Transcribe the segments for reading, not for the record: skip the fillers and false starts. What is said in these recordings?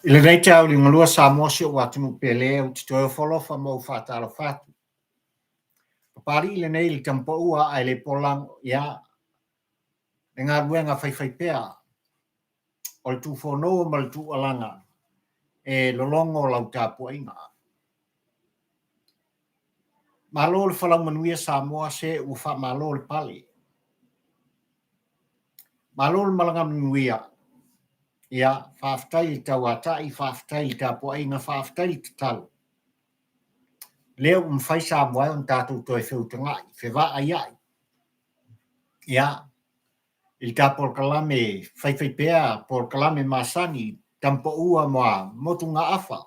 Ile nei tau li ngalua Samoa si o watu pele o te toi folofa mo whatala whatu. Papari ile nei li tampo ua ai le polang ia e ngā ruenga whaiwhai pēa o le tu whonoa ma le tu alanga e lolongo lau tāpua inga. Malo le whalau manuia Samoa se u wha malo le pali. Malo le malanga manuia ia whaftai tau atai, whaftai tāpua inga, whaftai Tatala. Leo mwhai Samoa on tātou toi whiutangai, whewa ai ai. Ia, il ka por kalame whaiwhai pēa, por kalame masani, tampo ua moa, motu ngā awha.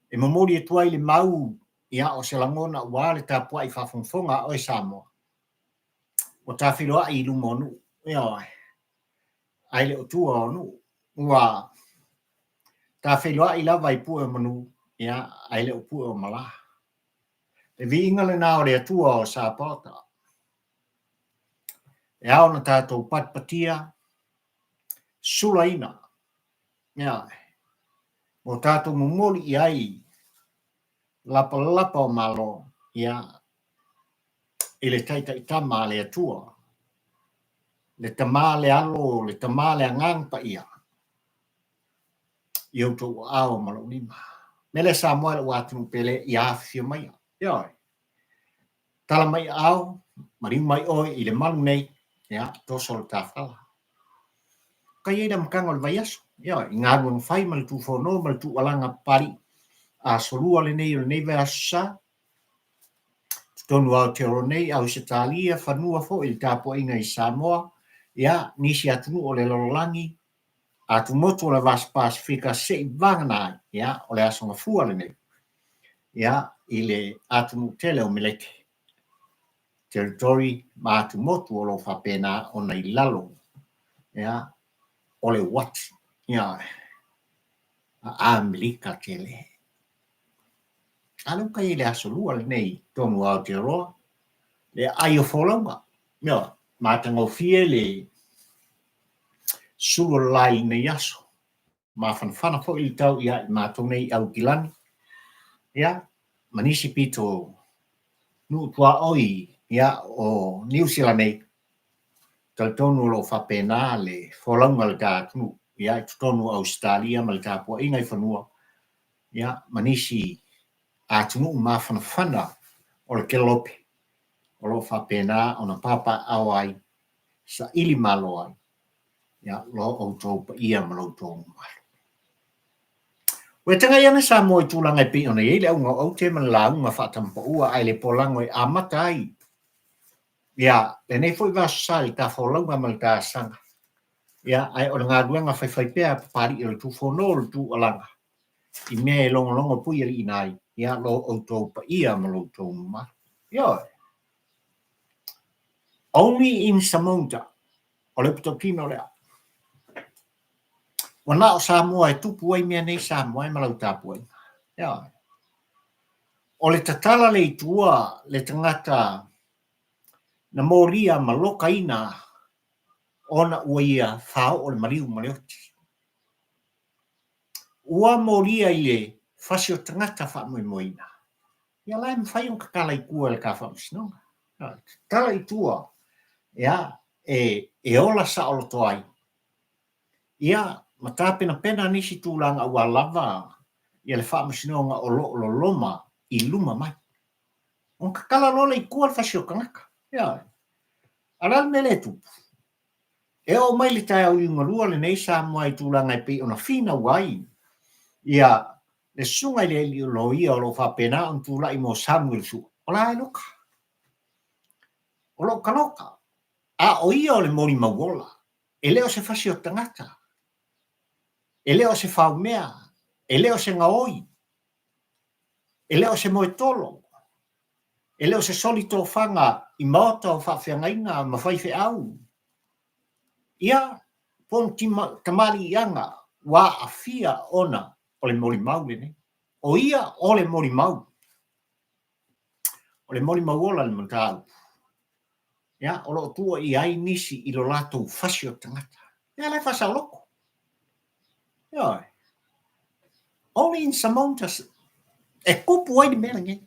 E mamori e tuai le mau, ia o se langona ua le tāpua i whawhongwhonga o e Samoa. O tā whiroa i lumonu, ia oi. Ai le o tua o nu, ua tā whiroa i lawa i pua manu, ia ai le o pua o mala. E vi inga le nā o le atua o Sapota. E au na tātou patpatia, sulaina. Ia, o tātou mumoli i ai, lapa o malo, ia, i le taita i tama le atua. Le tama le alo, le tama le angangpa ia. Iau tau ao malo lima. Mele Samoa le watu pele i awhia mai. Ioi. Tala mai au, mari mai oi i le malu nei, ia, toso le tāwhala. Kai eida makanga le vaiaso. Ioi, i ngā ruang whai ma le tu whono, ma le tu alanga pari. A solua le nei vaiaso sa. Tonu au te oro nei, au se tālia, whanua fo i tāpua inga i Samoa. Ia, nisi atunu o le lololangi. Atu motu o le West Pasifika se i vanganai, ia, o le asonga fua le nei. Ia, i le atunu tele o Meleke. Territory ma atu motu o lo whapena o nei lalo. Ia, o le wati. Ia, a Amerika tele. Alo kai le asolua le nei, tonu au te roa. Le aio wholonga. Ia, mātango fie le sulu lai nei aso. Ma whanawhana fo i tau ia i mātou nei au kilani. Ia, manisi pito nu tua oi ia o New Zealand nei. Tonu lo whapena le wholonga le tātunu. Ia, i tonu Australia ma le tāpua ingai whanua. Ia, manisi atunu ma whanawhana o le kelope. O lo whapena o na papa awai sa ili malo ai. Ia, lo o tau pa ia ma lo tau malo. Ue tanga iana Samoa i tūlanga i pi ona i le aunga au te man launga whatampa ua ai le polango i amata ai. Ia, le nei fwoi vaso sari ta wholaunga ma le ta sanga. Ia, ai o ngā ruanga whaiwhai pēa pari i le tu whono le tu alanga. I mea e longa pui ali inai. Ia, lo o tau pa ia ma lo tau malo. Ia, only in Samunda. O le putokino lea. Wana o Samoa e tupu ai mea nei Samoa e malau tāpua. Ia. O le Tatala le itua le tangata na moria ma Loka ina ona ua ia whao o le mariu marioti. Ua moria i le Fasioti tangata wha moina. Ia lai mwhai on kakala i kua le ka whamusinonga. Tatala itua ia e ola sa olo toai. Ia ma tāpena pena nisi tūlanga ua lava ia le whaamusinonga o lo loma i luma mai. On kakala lola i kua le Fasioti kangaka. Ia. Aral mele tupu. E o mai le tai au i ngarua le nei Samoa i tūlanga i pi ona whina wai. Ia le sunga i le ili o lo ia o lo whapena on tūla i mo Samuel su. O la e Loka. O Loka. A o ia o le Molimau wola. E leo se Fasioti tangata. E leo se whaumea, e leo se ngaoi, e leo se moetolo, e leo se solito whanga i maota o whawhiangainga ma whaiwhi au. Ia, pon tamari ianga, wā a fia ona o le Molimau lene. O ia o le Molimau. O le Molimau ola le matau. Ia, o lo tua i ai nisi i lo lato Fasioti tangata. Ia, lai whasa loko. Ia, Only in Samunda e kupu ai di melange.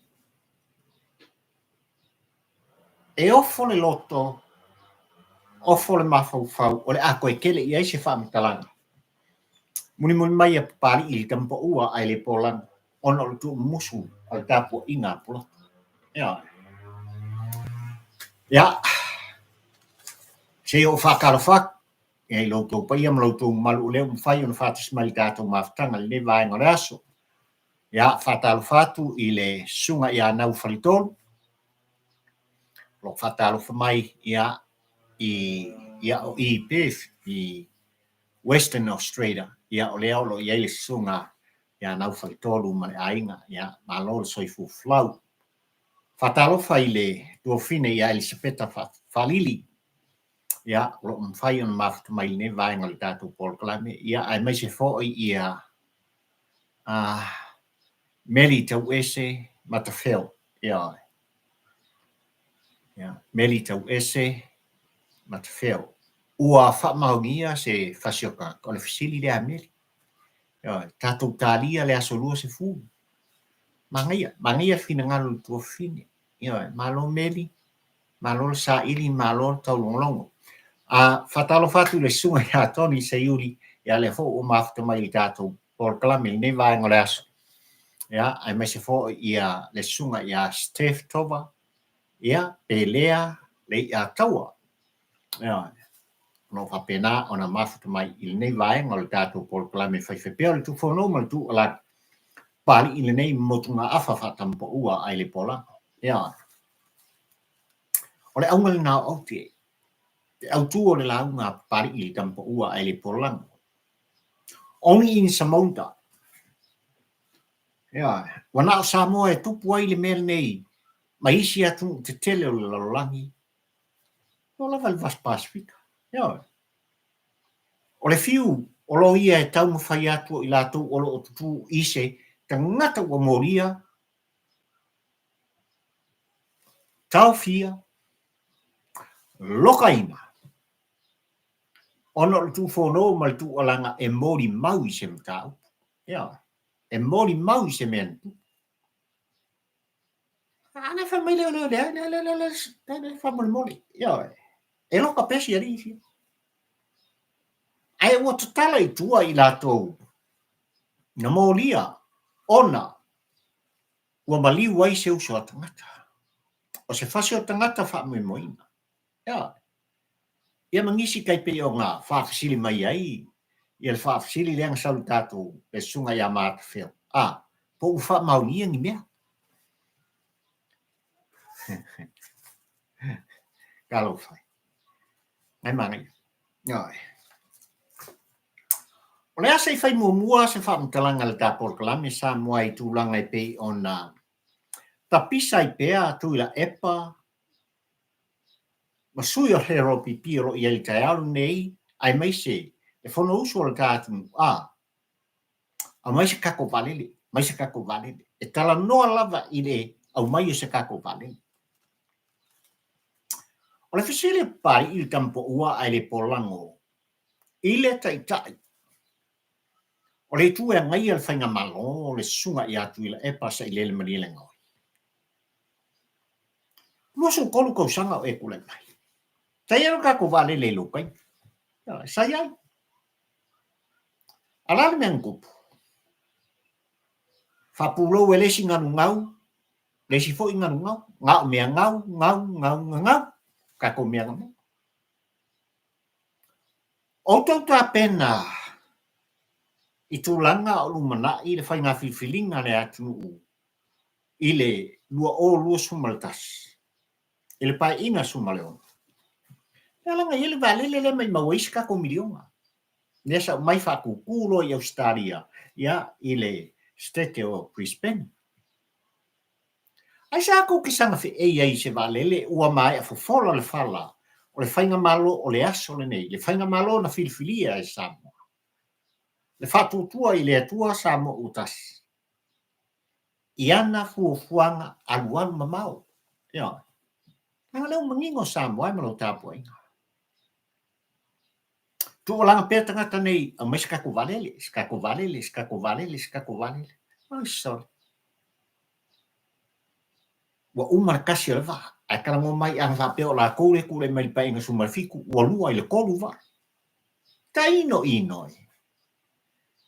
E offo le loto, offo le mafau o le ako e kele i eise whaamitalanga. Muni mai e pari i tampo ua ai le polang ono le tu musu al tapu inga pulo. Ya. Ya. Se o whakaro whak, e loto pa ia maloto malu leo mwhai on whatis mali tato maftanga le vai ngore aso. Ya, whatalo whatu i le sunga ia nau whalitolu. Lo whatalo whamai ia o Perth i Western Australia ia o leo lo ia le sunga ia nau whalitolu mane ainga ia malol soifu flau. Whatalo whai le duofine ia Elisabetta whalili ia lo mwhai on maftu mai ne vai ngali tātou polklame ia ai mai se fōi ia Meli tau ese matawheo ia. Meli tau ese matawheo. Ua whamahongia se Fasioka o le fisili lea meli. Tātou tālia le asolua se fū. Mangia fina ngalo tua fine. Malo meli, malo sa ili, malo tau longlongo. Whatalo whatu le sunga ia toni se iuri ia le fo o mafta mai li tātou porklame ne vai ngole aso. Ya, ai mai se fo ia le sunga ia Steph Tova, ia pelea le ia taua. Ya, no whapena ona mafuta mai i nei vai ngol tātou polklame whaiwhepea le tu whono mal tu ala pali i nei motunga awha whatampo ua ai le pola. Ya. O le aunga le nao au te autu o le launga pali i le tampo ua ai le pola. Only in Samunda. Ya, wana o Samoa e tupu ai le mele nei, ma isi atu te tele o le lalolangi, o lava le West Pacific. Ya. O le fiu, o lo ia e tau mawhai atu i lātou o lo o tutu ise, ta ngata ua moria, tau fia, Loka ina. Ono le tu whono ma le tu alanga e Molimau i se mtau. Ya. E Molimau i se mentu. Ana whamai leo whamai moli. Ya. E Loka pesi a risi. Ai ua Tatala i tua i lātou. Na molia, ona, ua maliu ai se uso a tangata. O se Fasioti tangata whamai moina. Ya. Ia mangisi kai pe o ngā whaafasili mai ai. Ia le whaafasili leanga salu tātou pe sunga ia māta wheo. Po u whaamaunia ni mea. Kalo whai. Ngai mangai. Ngai. O le asa i whai mua se whaamtalanga le tāpor kalame sa mua i tūlanga i pe o nā tapisa i pea tuila epa masui o hero pipiro i ele tai alu nei ai mai se e whono usu o le tātumu a mai se kako valele e tala noa lava i le au mai se kako valele o le fisile pari i le tampo ua ai le polango i le tai o le tu e ngai al whainga malo le sunga i atu i la epa sa i lele manile ngoi Mosu kolu kau sanga o e kule mai. Tai ero kako valele lokai. Sai ai. Alale me ankupu. Whapulo e lesi nganu ngau. Lesi fo i nganu ngau. Ngau mea ngau. Kako mea ngau. O tau tā pena. I tūlanga o lumana i le whainga whiwhilinga le atu i le lua sumaltas. I le pai inga sumaleona. Langa i le valele le mai mawais kako milionga. Nesa mai whakukulo i Australia. Ia i le stete o Brisbane. Ai sa ako kisanga fi ei se valele ua mai a fofola le fala o le whainga malo o le aso le nei. Le whainga malo na filfilia e Samoa. Le whatutua i le atua Samoa utas. I ana fuanga aluanu mamau. Ia. Nanga leo mangingo Samoa ai malo tāpua inga. Tuolanga pea tagata nei, mai skako valele. Ai sorry. Wa umar kasi le va. Ai kala mo mai ang va peo la kole kule mai pa inga sumar fiku wa lua ile kolu va. Taino inoi.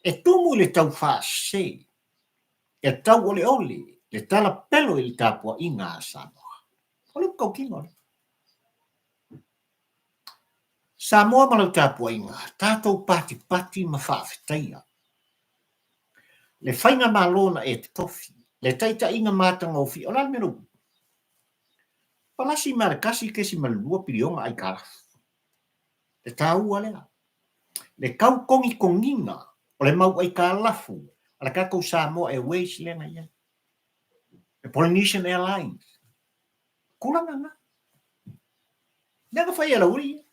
E tumu le tau fa se. E tau ole ole. Le tala pelo il tapua inga Samoa. Ole kau kingo. Samoa malau tapua inga. Tatou pati ma whaafetaia. Le whainga malona e te tofi. Le taita inga mātanga o fi. Ola mero. Palasi marakasi kesi malua pilionga ai kara. Le tau alea. Le kau kongi konginga. O le mau ai ka lafu. Ala kako Samoa Airways lenga ia. Le Polynesian Airlines. Kulanga na. Nega whai ala uri.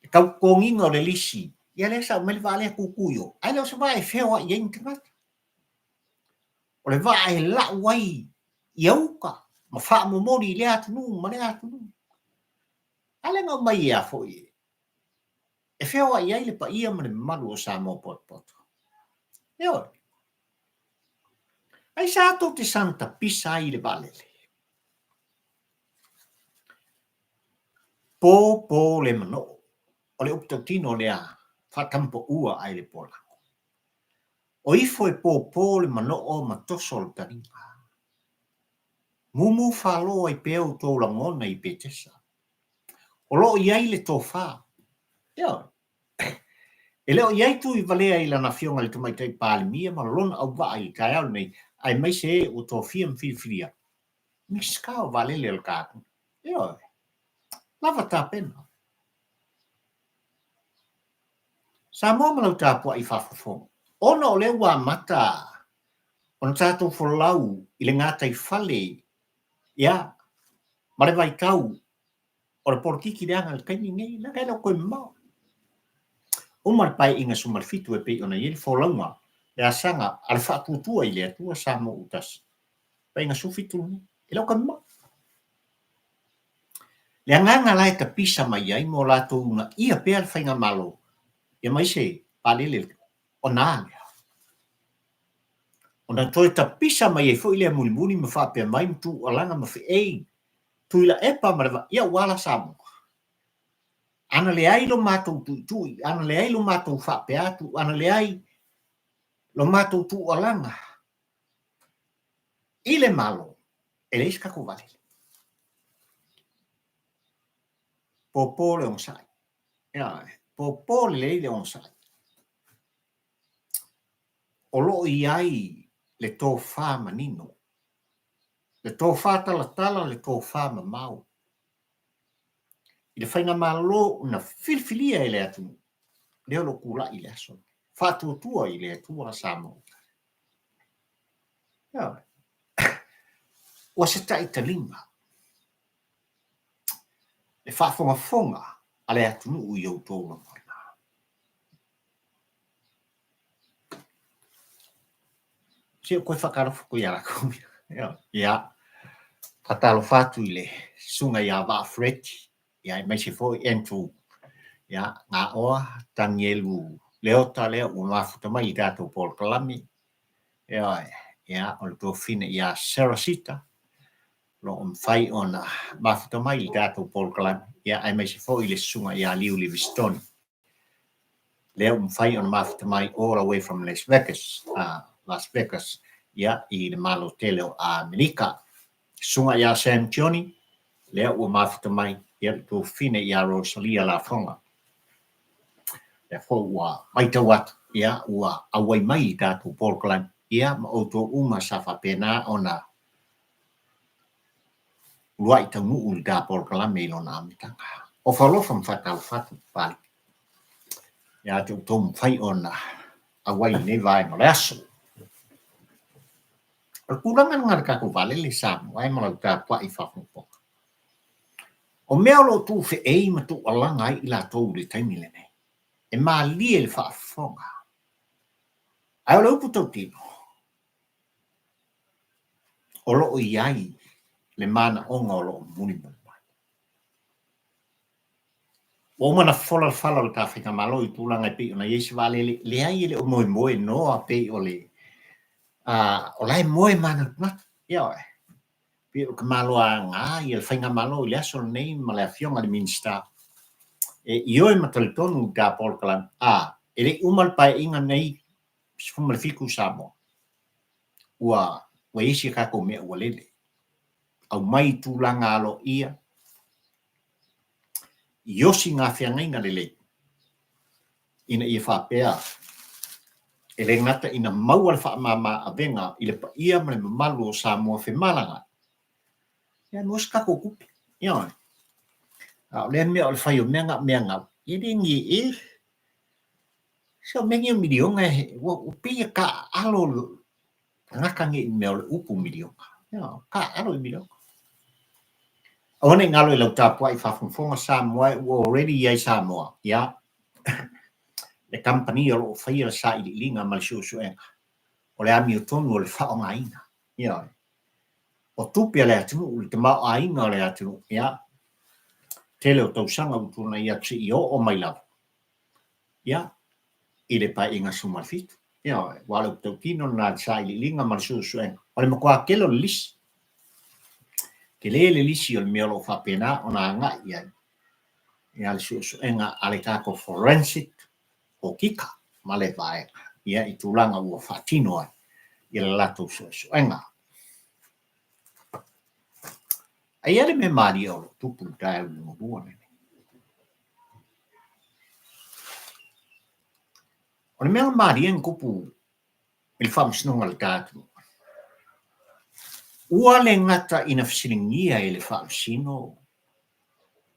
Le kau konginga o le lisi. Ia le sa mele vale kukuyo. Ai leo sa vai fewa ia intingat. O le vai la wai iauka. Ma wha mo mori le atunu, ma le atunu. Ale ngau mai ia foi. E fewa ia le pa ia ma le malu o Samoa pot. Eo. Ai sa to te santa pisa i le valele. Po le mano. O le uptautino lea whatampo ua ai le pola. O ifo e po le mano o matoso le taringa. Mumu whalo ai peo tō langona i petesa. O lo iai le tō wha. Eo. E leo iai tu i valea i lana fionga le tumaitai pālimia ma lona au wa ai kai au nei ai mai se o tō fiam filia. Miska o valele al kāku. Eo. Lava tā pena. Samoa malau tāpua i whawhawhonga. Ona o leo wā mata. Ona tātou wholau i le ngātai whale. Ia. Mare vai tau. O le porkiki reanga le kaini ngei. Na kai lau koe mau. Umar pai inga sumar fitu e pei ona i le wholaunga. Le asanga. Ale whatutua i le atua Samoa utas. Pai inga sufitu ni. I lau koe mau. Le anganga lai ta pisa mai ai mo lato una ia pea le whainga malo. Ia mai se palele o nāle. O na toi ta pisa mai e fo ile mulimuli ma whapea mai mtu o langa ma whi ei. Tuila epa mareva ia wala Samoa. Ana le ai lo mātou tui, ana le ai lo mātou whapea atu, ana le ai lo mātou tu o langa. Ile malo, e leis kako vale. Popole on sai. Ia, popole leile on sai. O lo i ai le tō whā manino. Le tō whā tala, le tō whā mamau. I le whainga malo na filfilia i le atu. Leo lo kula i le aso. Whātua i le atua Samoa. Ia. Ua se tai talinga. Le whaafonga a le atu nu i au tōna moina. Se koe whakarafu koe ara koe. Ia. Tatala whātu i le sunga ia wā freti. Ia mai se foi entru. Ia ngā oa tangelu leota leo o mafuta mai i tātou Paul Kalami. Ia o le tō fine ia Sarasita. Lo on fai ona mafuta mai i tātou Paul Kalami. Ia ai mai se foi le sunga ia Liu Livingstone. Leo on fai ona mafuta mai all away from Las Vegas. Ia i le malo tele o Amerika. Sunga ia Sam Tioni. Leo o mafuta mai ia tō fine ia Rosalia la Fonga. Le fo ua maita wat ia ua awai mai tātou Paul Kalami. Ia ma o tō uma sa whapena ona lua i tamu uli tā Paul Kalami i lona amitanga. O whalofam whatau whatu pali. Ia te utomu whai ona awai ne vai ma le aso. O kurangan ngara kako vale le Samoa ai malau tā pua i whakupoka. O mea lo tū whi ei ma tū alanga ai i la tōu le taimile nei. E mā lie le whaafonga. Ai o le upu tau tino. O loo i ai le mana onga o loo muni mai. o mana fola fala le kafika malo I tulanga pe ona yesi vale le ai le o moe no a pe o le o lai moe mana na ya pe o malo nga I le fainga malo le aso nei ma le afionga le minsta io e mataltonu da polkalan ele umal pa inga nei fuma le fiku samo wa yesi ka ko me walele au mai tulanga alo ia yosi ngā whiangainga lele. Ina ia whapea. E le ngata ina maua le whaamama a venga I le pa ia male mamalu o Samoa whemalanga. Ia mos kako kupi. Ia. Le mea o le whai o meanga. Ia ringi so mengi o milionga o pia ka alo ngakangi mea o le upu milionga. Ia, ka alo I milionga. Ona ngalo I lau tāpua I whafunfonga Samoa o already iai Samoa. Ia. Le company o whaia sa I linga ma le suenga. O le ami o tonu o le whaonga ina. Ia. O tupia le atunu, o le te mao ainga o le atunu. Ia. Tele o tausanga utuna ia tsi I o mai lau. Ia. I le pai inga sumalfitu. Ia. Wale o tautino na sa I linga ma le suenga. O le makua kelo le lisi. Ke le lisi o le meolo whapena o na anga ia. Ia le suenga ale kako forensic o kika ma le vae. Ia I tulanga ua whatino ai. I le lato suenga. Ai ale me mari o tupu tae o mua ne. O le mea mari en kupu il whamsinonga le tātu. Ua le ngata ina fsilingia I le whamsino.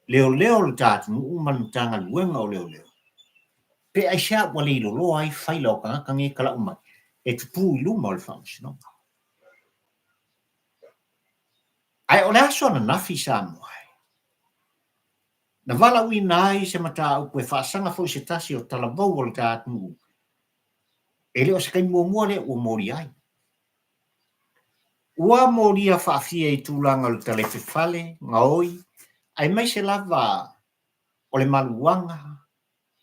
Leo le tātu umanutanga luenga o leo. Pe ai sia wale ilo lo ai whaila o kangakange kala umai. E tupu I luma o le whamsinonga. Ai o le aso na nafi sa moai. Na wala ui nai se mata au koe whaasanga fo se tasi o talavau o le tātu. E leo se kai mua le ua mori ai. Ua moria whaafia I tūlanga o le talefe fale, ngaoi, ai mai se lava o le maluanga,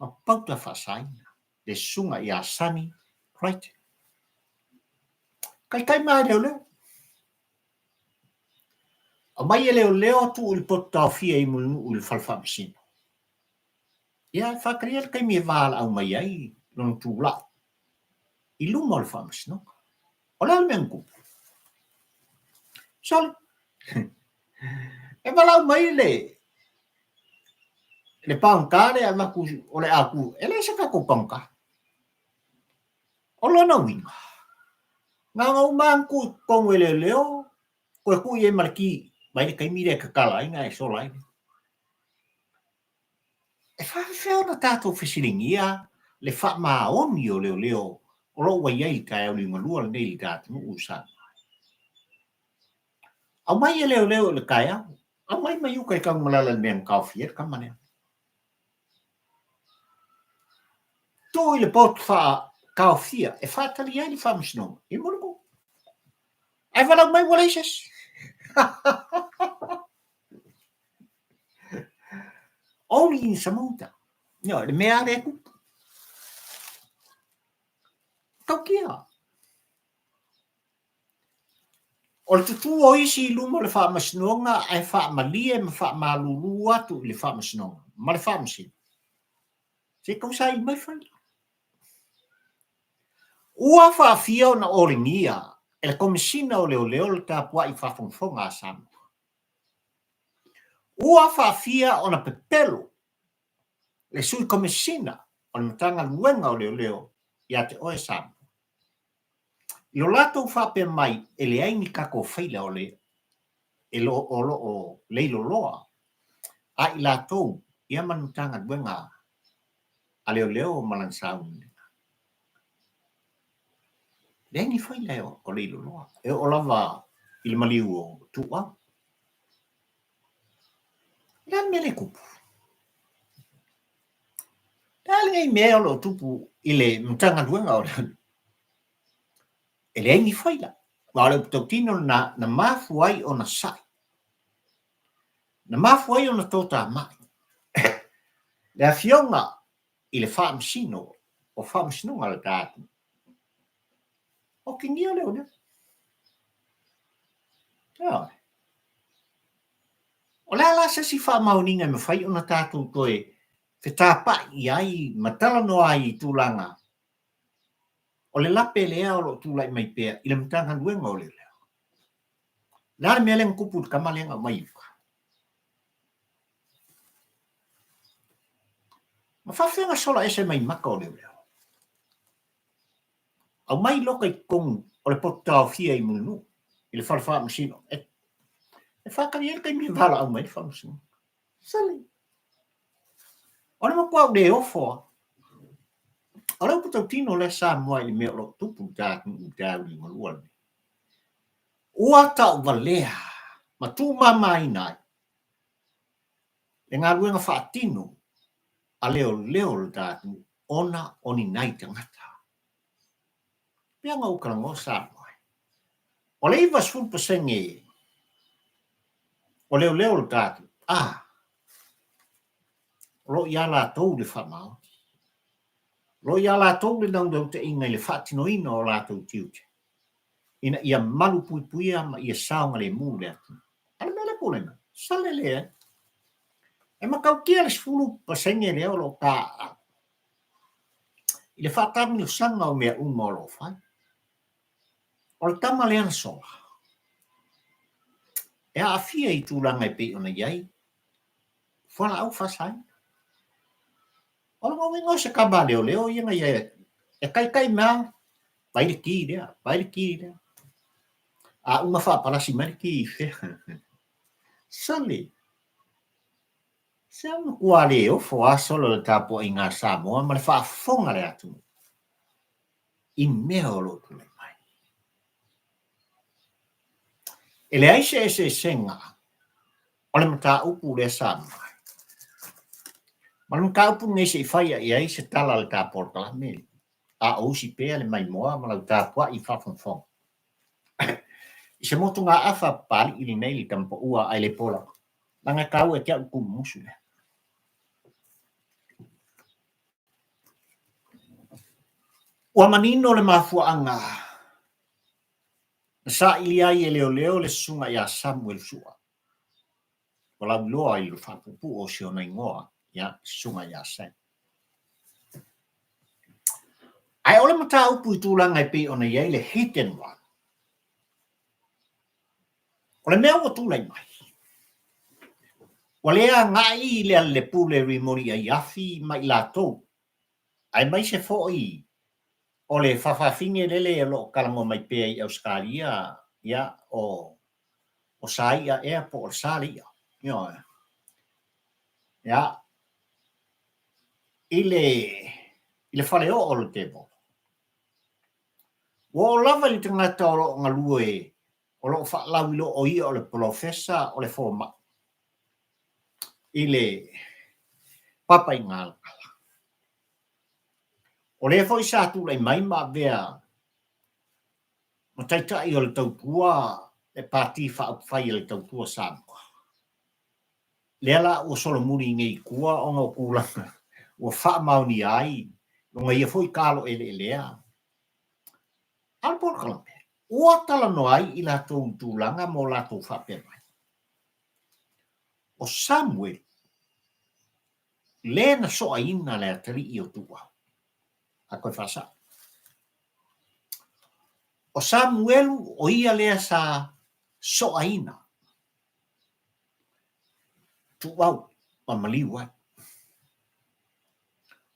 ma pauta whaasaina, le sunga I asani, right? Kai mai leo. A mai leo tu il pota fia I mulu il falfamsino. Ia whakaria kai mi vala au mai ai, lon tūla. I luma o le whamsino. O le almengu. Sole. E walau mai le paunka le amaku o le aku. E le saka ko paunka. O lona winga. Nga umangku kongo leo. Koe ku I marki. Mai le kai mire kakala inga e sola ine. E whawhewha na tātou whisiringia. Le wha oni o leo. O lo wa iei kai au linga lua le nei tātou usa. Au mai leo le kai au. Au mai uka kang malala men kawfia kamane. To le pot fa kawfia e fa tali ai fa msno. I Molimau. Ai wala mai wala ises. Only in Samunda. No, le mea le ku. Kau kia. O le tutu o isi luma le wha masnonga ai wha malie ma wha malulu atu le wha masnonga. Ma le wha masino. Se kau sa I mai whai. Ua wha fia o na oringia. E le komisina o leo le tāpua I whafonfonga a Samu. Ua wha fia o na pepelo. Le sui komisina o na matanga luenga o leo ia te oe Samu. I o lato whape mai e le aini kako whaila o le e lo o leilo loa. A I lato ia manutanga luenga a leo malansaun. Le aini whaila o leilo loa. E o lava I le maliu o tua. Ia mele kupu. Dale ai mea o tupu I le mtanga luenga o le. E le aini whaila. Wa le tautino na mafu ai o na sai. Na mafu ai o na tota mai. Le afionga i le whaamsino o whaamsino ngā le tātu. O ki ngia leo ne. O le ala se si whaamauninga me whai ona tātou toe te tāpa i ai matala no ai tūlanga. O le lape lea o lo tūlai mai pēr i le mtanga nuenga o le leo. Nā mea leng kupu kamalenga mai uka. Ma whawhenga sola ese mai maka o leo leo. Au mai loka i kongu o le potao fia i munu. I le whalawha masino. E whakari e kai mi wala au mai le whamasino. Sali. O le makua o le ofo. O le uputau tino le sa mua i mea lo tupu tātu u tāuri malua le. Ua tau valea. Ma tū mama i nai. E ngā ruenga whaatino. A leo le tātu. Ona oni nai tangata. Pea ngā ukarango sa mua. O le iwa 10% e. O leo le tātu. Lo ia la tau le whamau. Lo ia la tau le nau te inga le whaatino ina o la tau tiute. Ina ia malu puipuia ma ia saunga le mū le atu. Ala mele pōlena. Sale lea. E makau kia le 10% leo lo ka. I le whaatami o sanga o mea uma o lo whai. O le tama le ana soa. E a fia i tūlanga i pe ona iai. Whala au whasai. O lo ngau se kaba leo ianga ia. E kai mea. Baile ki rea. A uma wha parasi mari ki fe. Sali. Se ama kua leo fo a solo le tapo i ngā Samoa. Ma le wha fonga le atu. I mea o lo tu le mai. E le aise ese senga. O le mata upu le Samoa. Ma le mata upu ngese i whaia i aise tala le tapo o kala mele. A ousi pea le mai moa ma lau tāpua i whawhonfong. I se motu ngā awha pari i li nei li tampo ua ai le pola. Nanga kau e kia uku musu le. Ua manino le mafuanga. Sa ili ai e leo le sunga ia Samuel sua. Wala loa i lu whapupu o se ona ingoa ia sunga ia sen. Ai ole mata upu i tūlanga i pe ona iai le hit and run. Ole mea ua tūlai mai. Walea ngai le pule rimori ai afi mai la tau. Ai mai se foi o le whawhawhinge lele lo kalango mai pea i Australia ia o Saia airport Saia. Ia. Ile whale o le tebo. Wo lava li tangata o lo ngalue o lo whalawi lo o ia o le profesa o le forma. Ile papa i ngā kala. O le fo i sātu lai mai ma vea ma taitai o le tautua le pāti whai le tautua Samoa. Le ala o solo muri ngei kua o ngā kūlanga o wha mauni ai no ngai e fo i kālo ele lea. Alpor kalampe. Ua tala no ai i la tau tūlanga mo la tau whape mai. O Samuel le na soa ina le atari i o tua. A koe whasa. O Samuel o ia lea sa soa ina. Tuau ma maliu ai.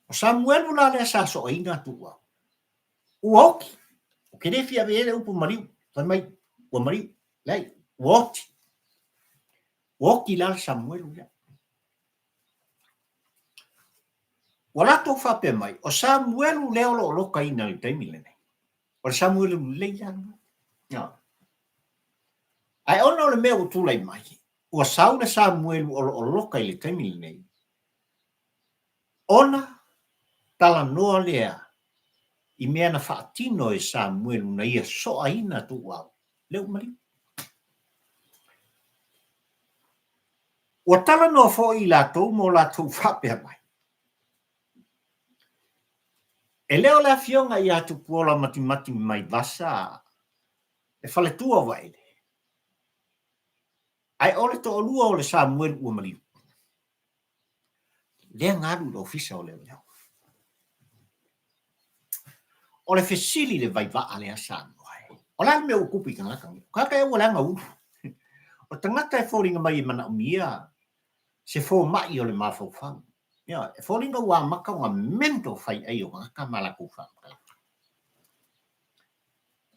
O Samuel la lea sa soa ina tuau. Uoki. O kere fia vele upu mariu. Tai mai ua mariu. Lai. Uoti. Uoki la Samuel ia. Wala tō whape mai, o Samuelu leo lo loka ina li taimi le nei. O Samuelu leia. Ai ona le mea o tūlai mai, o sauna Samuelu o loka i le taimi le nei. Ona tala noa lea i mea na whaatino e Samuelu na ia soa ina tu au. Leo mari. O tala noa fo i la tau mo la tau whape mai. E leo la fionga ia tu puola mati mai vasa. E fale tua vai. Ai ole to olua ole Samuel ua maliu. Lea ngaru lo ofisa ole leo. Ole fesili le vai va ale Samuel. Ola me o kupi kanga. Kaka e wala ngau. O tangata e fōringa mai i mana umia. Se fō mai ole mafau fang. Ia, e fōringa wā maka ngā mento fai ai o ngaka malaku fang.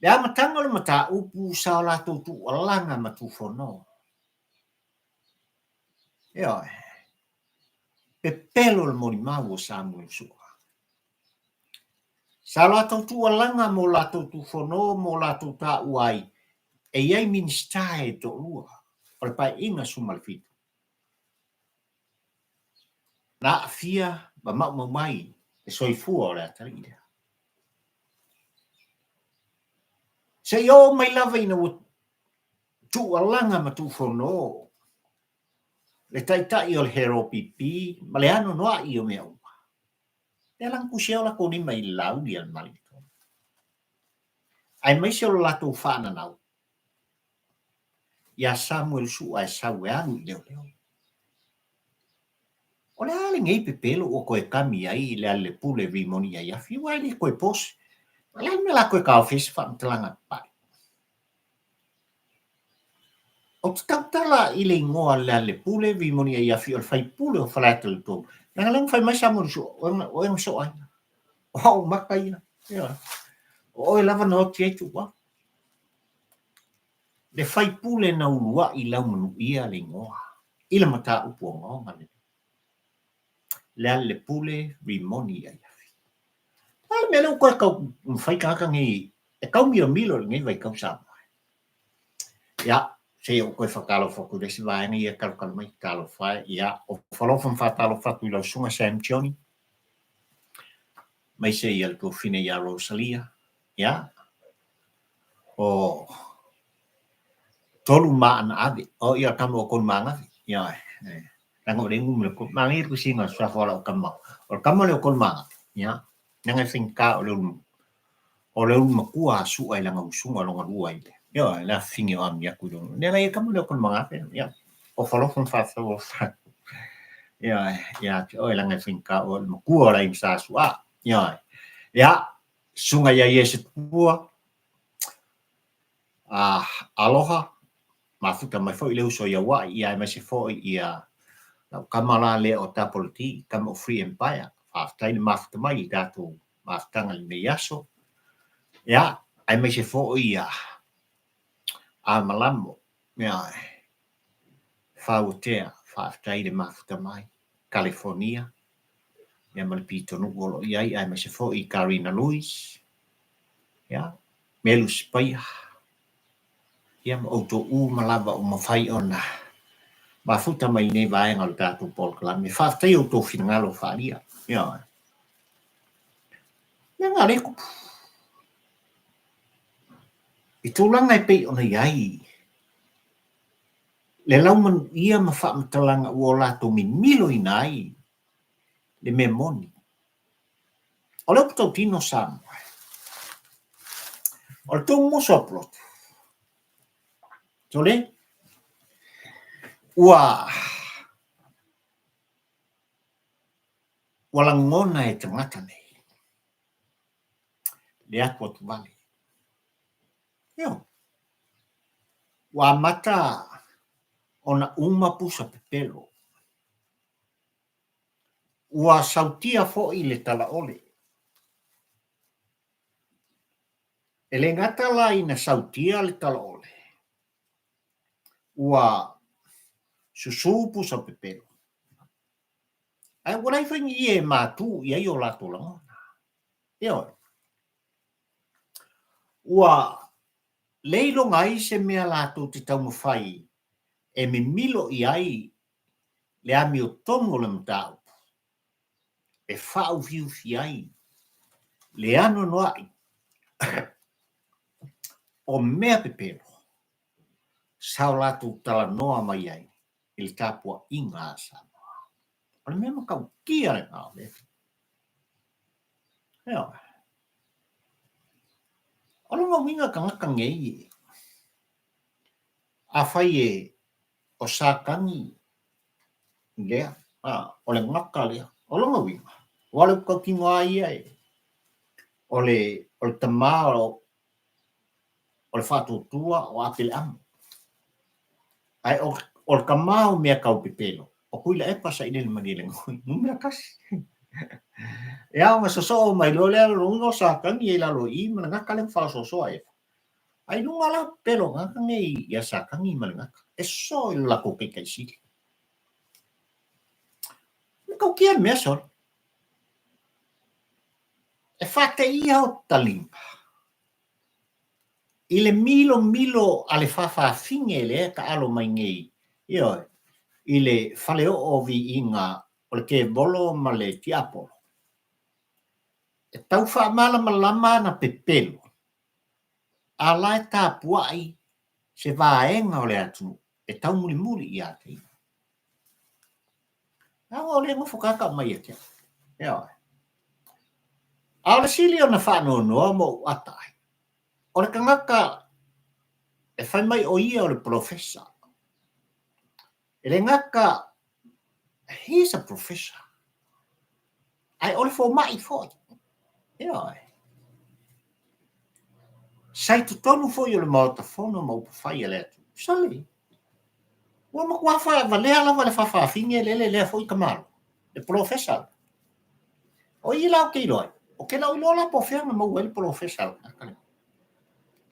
Lea matanga le mata upu sa la tu alanga matu fono. Ia, pe pelo le Molimau o Samuel sua. Sa la tu alanga mo la tu fono mo la tu ta uai. E iai ministae to lua. Ole pai inga sumalfitu. Na fia ba mau mai e soifua o le atarida. Se yo mai lava ina o tu alanga ma tu fono. Le taitai o le hero pipi, ma le ano noa i o mea ua. Le lang kuseo la koni mai lau di al malito. Ai mai se o lato whaana nau. Ia Samuel su ai sau e anu i leo leo. O le ale ngei pepelo o koe kami ai le ale pule vimoni ai afi wai le koe pos. Ma le me la koe ka office whaamtalanga pai. O te Tatala i le ingoa le ale pule vimoni ai afi o le fai pule o whalata le tō. Nanga lang fai mai Samuel su o eng so ai. O maka ia. O e lava no te tu wa. Le fai pule na ulua i lau manu ia le ingoa. Ila mata upu o ngonga le. Le ale pule vimoni ai afi. Ai me leo koe kau mwhai kaka ngi. E kau mio milo le ngai vai kau sama. Ia. Se o koe whakalo whaku resi vaenga ia kalukalo mai kalo whae. Ia. O whalofan whatalo whatu i lau sunga Sam Johnny. Mai se ia le tōwhine ia Rosalia. Ia. O tolu maana ave. O ia kama o kon maanga ave. Ia. Tango rengu mele ko. Mangi ku singa swafora o kama. O kama le o kon maanga. Ia. Nanga whinka o leu makua su ai langa usunga longa rua i le. Ia. La whingi o ami aku dono. Nena ia kama le o kon maanga ave. Ia. O whalofan whatau o whatu. Ia. Ia. O langa whinka o makua o la imsa su a. Ia. Ia. Sunga ia iese pua. Aloha. Mafuta mai fo i leu so ia wa ia mai se fo ia kamala le o tapoliti kama o free empire after ni mafuta mai datu mafutanga le meyaso ia ai mai se fo ia malamo ia fautea after ni mafuta mai California ia mal pito no golo ia ai mai se fo i Karina Luis ia melus paya ia ma auto malava o mawhai ona. Mafuta mai nei vai ngal tātou Paul Kalame. Whātai o tō whinangalo whāria. Ia. Ia ngā reko. I tōlanga e pei ona iai. Le lauman ia ma whaamatalanga ua o lātou mi milo i nai. Le me moni. O leo patau tino Samuel. O le tō moso aplotu. Tole? Ua langona e tangata nei. Le aku atu vale. Io. Ua mata ona pusa pepelo. Ua sautia fo i le tala ole. E le ngata la ina sautia le tala ole. Ua susupu sa pepelo. Ai warai whaingi i e mātū i ai o lato langona. Eo. Ua leilo ngai se mea lato te tau mawhai e me milo i ai le ami o tongo le mtau. E whau viu fi ai. Le ano noai. O mea pepelo. Sao lato tala noa mai ai. Il tapua inga Samoa. Ole mea makau kia le ngā le. Eo. O longa winga ka ngaka ngei. A fai e o sākangi lea. O le ngaka lea. O longa winga. Wale ka kinga ia e. O le tamā o le whātutua o apele amu. Ai o le kamau mea kau pepelo. O kuila e pasa ile le mani le ngoi. Mumea kasi. Ea nga soso mai lo lea runga o sākangi e lalo I mana ngaka le whāsosoa e. Ai lunga la pelo ngaka ngei ia sākangi mana ngaka. E so I lako ke kai sili. Kau kia mea sol. E whate ia o talimpa. I le milo ale whawhawhinge le ka alo mai ngei. Ioi, I le whale o vi inga o le ke bolo ma le tiapolo. E tau whaamala malama na pepelo. A lai tā puai se vaenga o le atu. E tau muli I ate. Nā o le ngofukaka mai e tia. Ioi. A le sili o na whanau noa mo atai. O le kangaka e whai mai o ia o le professor. E le ngaka, he's a professor. Ai o le fo mai foi. Ioi. Sai tu tonu foi o le maotafono ma upa whai e le atu. Sali. Ua makua whai valea lava le whawhawhinge le foi kamalo. Le professor. O I lau ke iloi. O ke lau ilola po whianga mau el professor.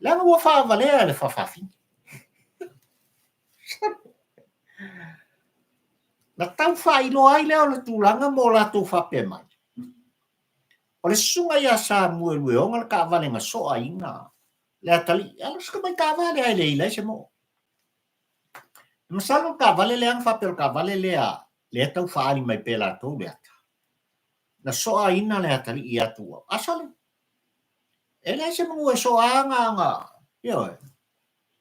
Langa ua wha valea le whawhawhinge. Na tau wha ilo ai leo le tūlanga mo la tū whape mai. O le sunga ia sa mua lue onga le ka vale nga soa inga. Le atali, ala suka mai ka vale ai le ila se mo. Masalo ka vale le ang whape ka vale le tau whaari mai pela tō le ata. Na soa ina le atali I atua. Asale. E le se mo e soa anga. Ioi.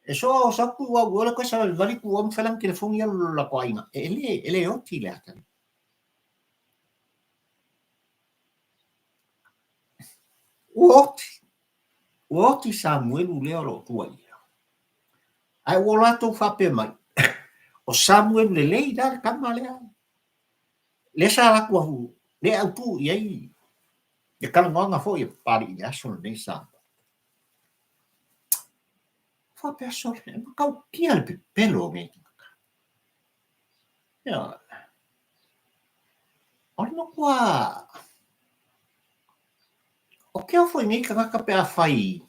E soa o saku wa wala ko sa vali ku om felang telefon ia la ko inga. Ele o ti le atali. Uoti Samuel leo lo tua ia. Ai wola to whape mai. O Samuel le lei dar kama lea. Le sa la kua hu. Le au tu iai. E kala ngonga fo i pari I aso nei sa. Whape aso le. Ma kau kia le pelo me. Ia. O no kua. O kea foi nei ka ngaka pe a whai.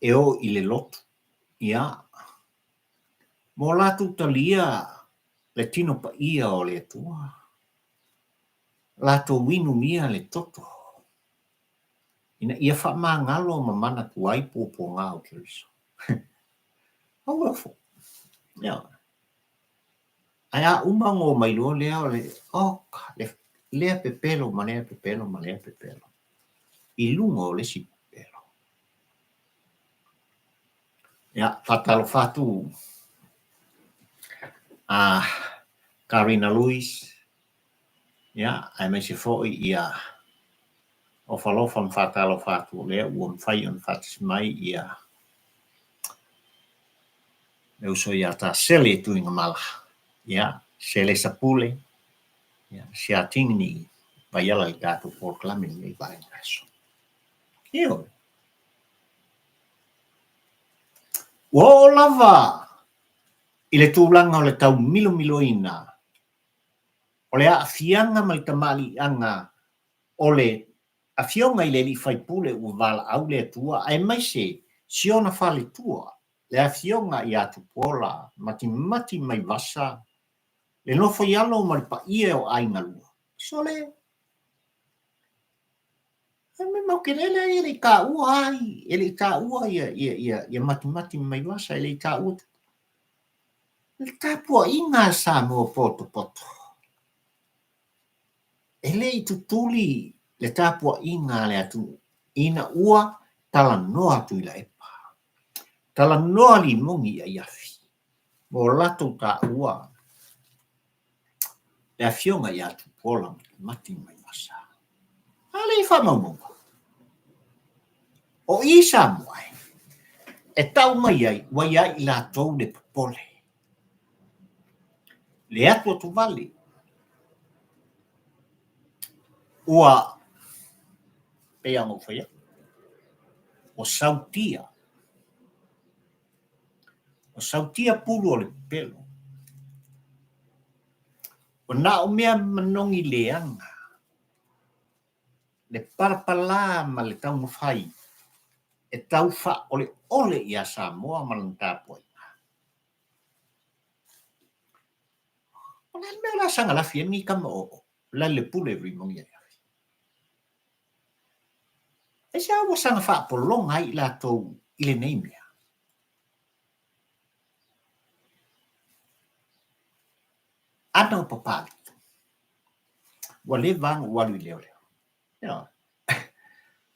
E o I le lotu. Ia. Mo latu talia. Le tino pa ia o le tua. Lato winu mia le toto. Ina ia wha maa ngalo ma mana kuai popo ngā o kiriso. Au afo. Ia. Ai a umango mai lo lea o le. Lea pepelo ma lea pepelo ma lea pepelo. I lungo o le si pepelo. Ia, fatalo fatu. Karina Luis. Ia, ai mai se foi ia. O falofan fatalo fatu lea uam fai on fatis mai ia. E uso ia ta sele tu inga mala. Ia, sele sapule. Ia, si ating ni vaiala I gato porklamin ni vai ngaso. Io. O lava. I le tūlanga o le tau milo ina. O le a fianga mai tamali anga o le a fionga I le li fai pule u vala au le tua. Ai mai se, siona fale tua. Le a fionga I atu pola, mati mai vasa. Le nofo ialo ma le pa ia o ainga lua. So le, me mau kerele ele ka ua ai, ele ka ua ia mati mai vasa, ele ka ua. Le tapua inga sa mo poto. Ele I tutuli le tapua inga le atu. Ina ua tala noa tu ila epa. Tala noa li mongi a iafi. Mo lato ta ua. Le afionga I atu pola mati mai vasa. Ale I whamaumonga. O isa moai. E tau mai ai, wai ai la tau le popole. Le atu tu vali. Ua pea mo whaia. O sautia. O sautia pulu o le pelo. O na o mea manongi leanga. Le parapala ma le tau mawhai. E tau wha ole ia Samoa malantapoi. O na mea la sanga la fia ni kama o. La le pule rimongi ai. E se awa sanga wha polonga i la tau ile nei mea. Ana o papali. Wale vang walu leo leo. Ya.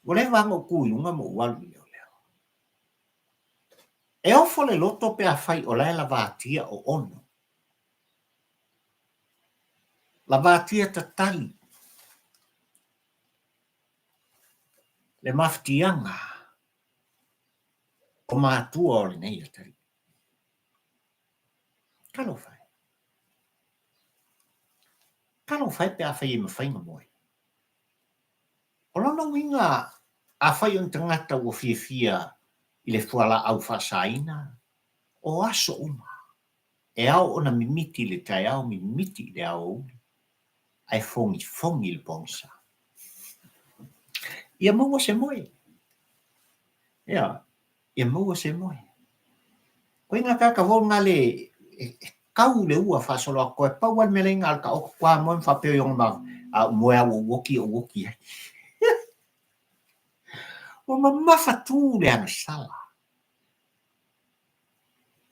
Wale vang o kuiunga mo walu leo leo. E ofo le loto pe a fai o la vatia o ono. La vatia tatali. Le maftianga. O mātua o le nei atari. Kalo fai. Kalo fai pe a fai e mawhainga moe. O lona winga a fai on tangata o fia i le fuala au whasaina. O aso uma. E au ona mimiti le tai au mimiti le au uli. Ai fongi le bongsa. Ia maua se moe. Ia. Ia maua se moe. Koe ngā kaka wonga le kau le ua whasolo a koe pauan me le ngā ka o kwa moe whapeo yonga ma a moe au o woki. O ma mawhatu le ana sala.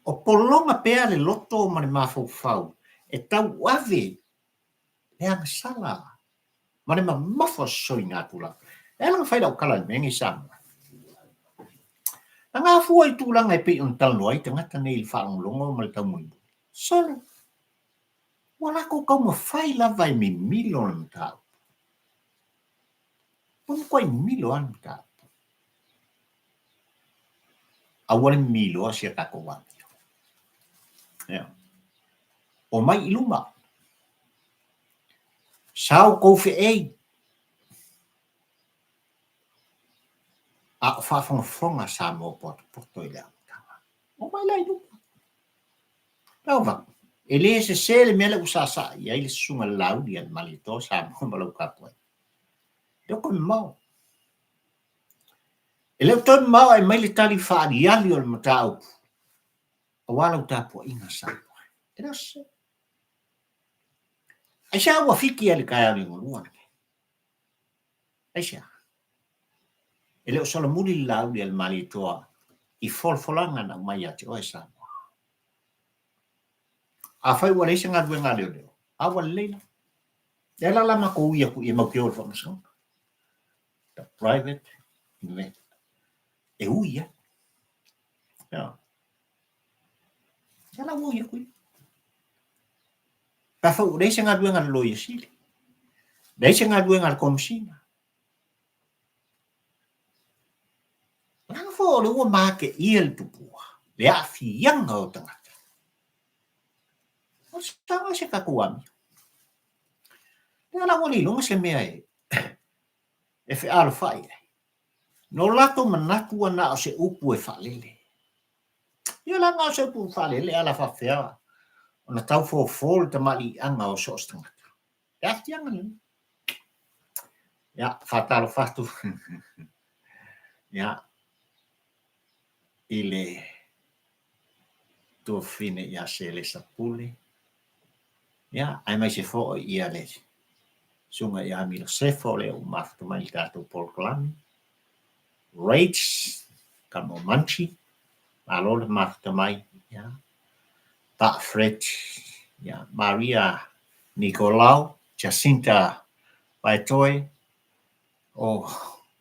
O polonga pea le loto ma le mawhau e tau ave le ana sala. Ma le ma mawha soi ngā tula. E langa whaida o kala le mengi sama. A ngā fua i tūlanga e pei on talo ai tangata nei le whaangolongo ma le tau mundu. Sole. Wala ko kau ma whai lava i mi milo na mtau. Pun koe milo an mtau. A wale milo a sia kako wani. Yeah. O mai iluma. Sao koufe ei. A whafonga sa mo poto i lea mtanga. O mai lai lupa. Pau wak. E le se sele mele usasa i aile sunga laudi an malito sa mo malau kapoi. Doko mau. E leo ton mau ai mai le tali whaari ali o le matau. A wala utapo inga sa. E na se. Ai sa ua fiki ali kai ali ngoluan. Ai sa. E leo sola muli laudi al malitoa i folfolanga na mai ati o e sa. A fai wale se ngā due ngā leo leo. A wale leila. E la lama ko uia ku i mau ke ora whamasong. The private event. E uia. Ja. E la uia ku i. Ka fau reise ngā due ngā loia sili. Reise ngā due ngā komsina. Nanga fo le ua make ia le tupua. Le a fianga o tangata. O sama se kakuami. Nela wali longa se mea e. E fe alo fai e. No lato manatu ana o se upu e whalele. Ia langa o se upu whalele ala whawhea. O na tau fo te mali anga o so stangata. E ati anga ni. Ia, whatalo whatu. Ia. Ile tofine ia se le sapule. Ia, ai mai se fo ia le. Sunga ia milo sefo le o maftu mai tato polklami. Rates, kamo manchi. Alole maftu mai. Ia. Ta Fred. Ia, Maria Nicolau. Jacinta Paetoe. O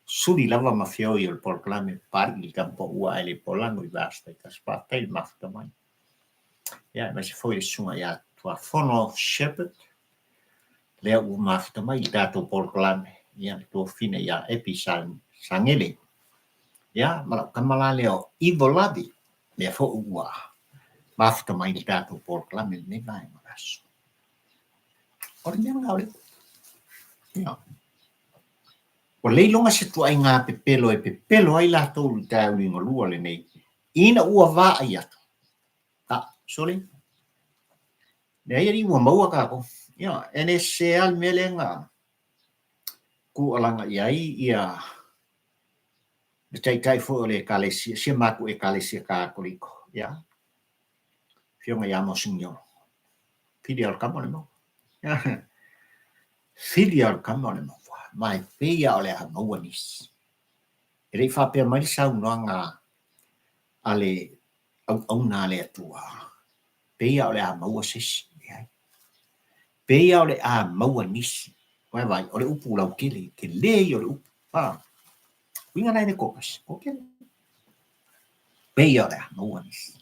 suli lava mafio i il polklami pari il campo ua e le polango i basta. I kaspata il maftu mai. Ia, mai se fo i sunga ia tua fono shepherd. Lea u mafta mai i tato polklame. Ia tuo fine ia epi sangele. Ya, malau kamala leo ivo labi. Me fo ua. Mafta mai ni tato por klami ni vai maras. Ora ni ngau le. Ya. O leilonga se tu ai ngā pepelo e pepelo ai la tau tau ingo lua le nei. Ina ua vā ai atu. Sorry. Nei ri ua maua kako. Ya, ene se al melenga. Ku alanga iai ia. Tai fo le kalesia, se maku e kalesia ka koliko. Ya. Fionga ia mo sinyo. Pidi al kamo le mo. Fili al kamo le mo. Mai pia ole a maua nis. Rei fa pe mai sa unanga ale au na le atua. Pia ole a maua sis. Pia ole a maua nis. Vai ole upu lau kele, ke le ole upu. Winga nai ne kokas. Okay. Pia ole a maua nis.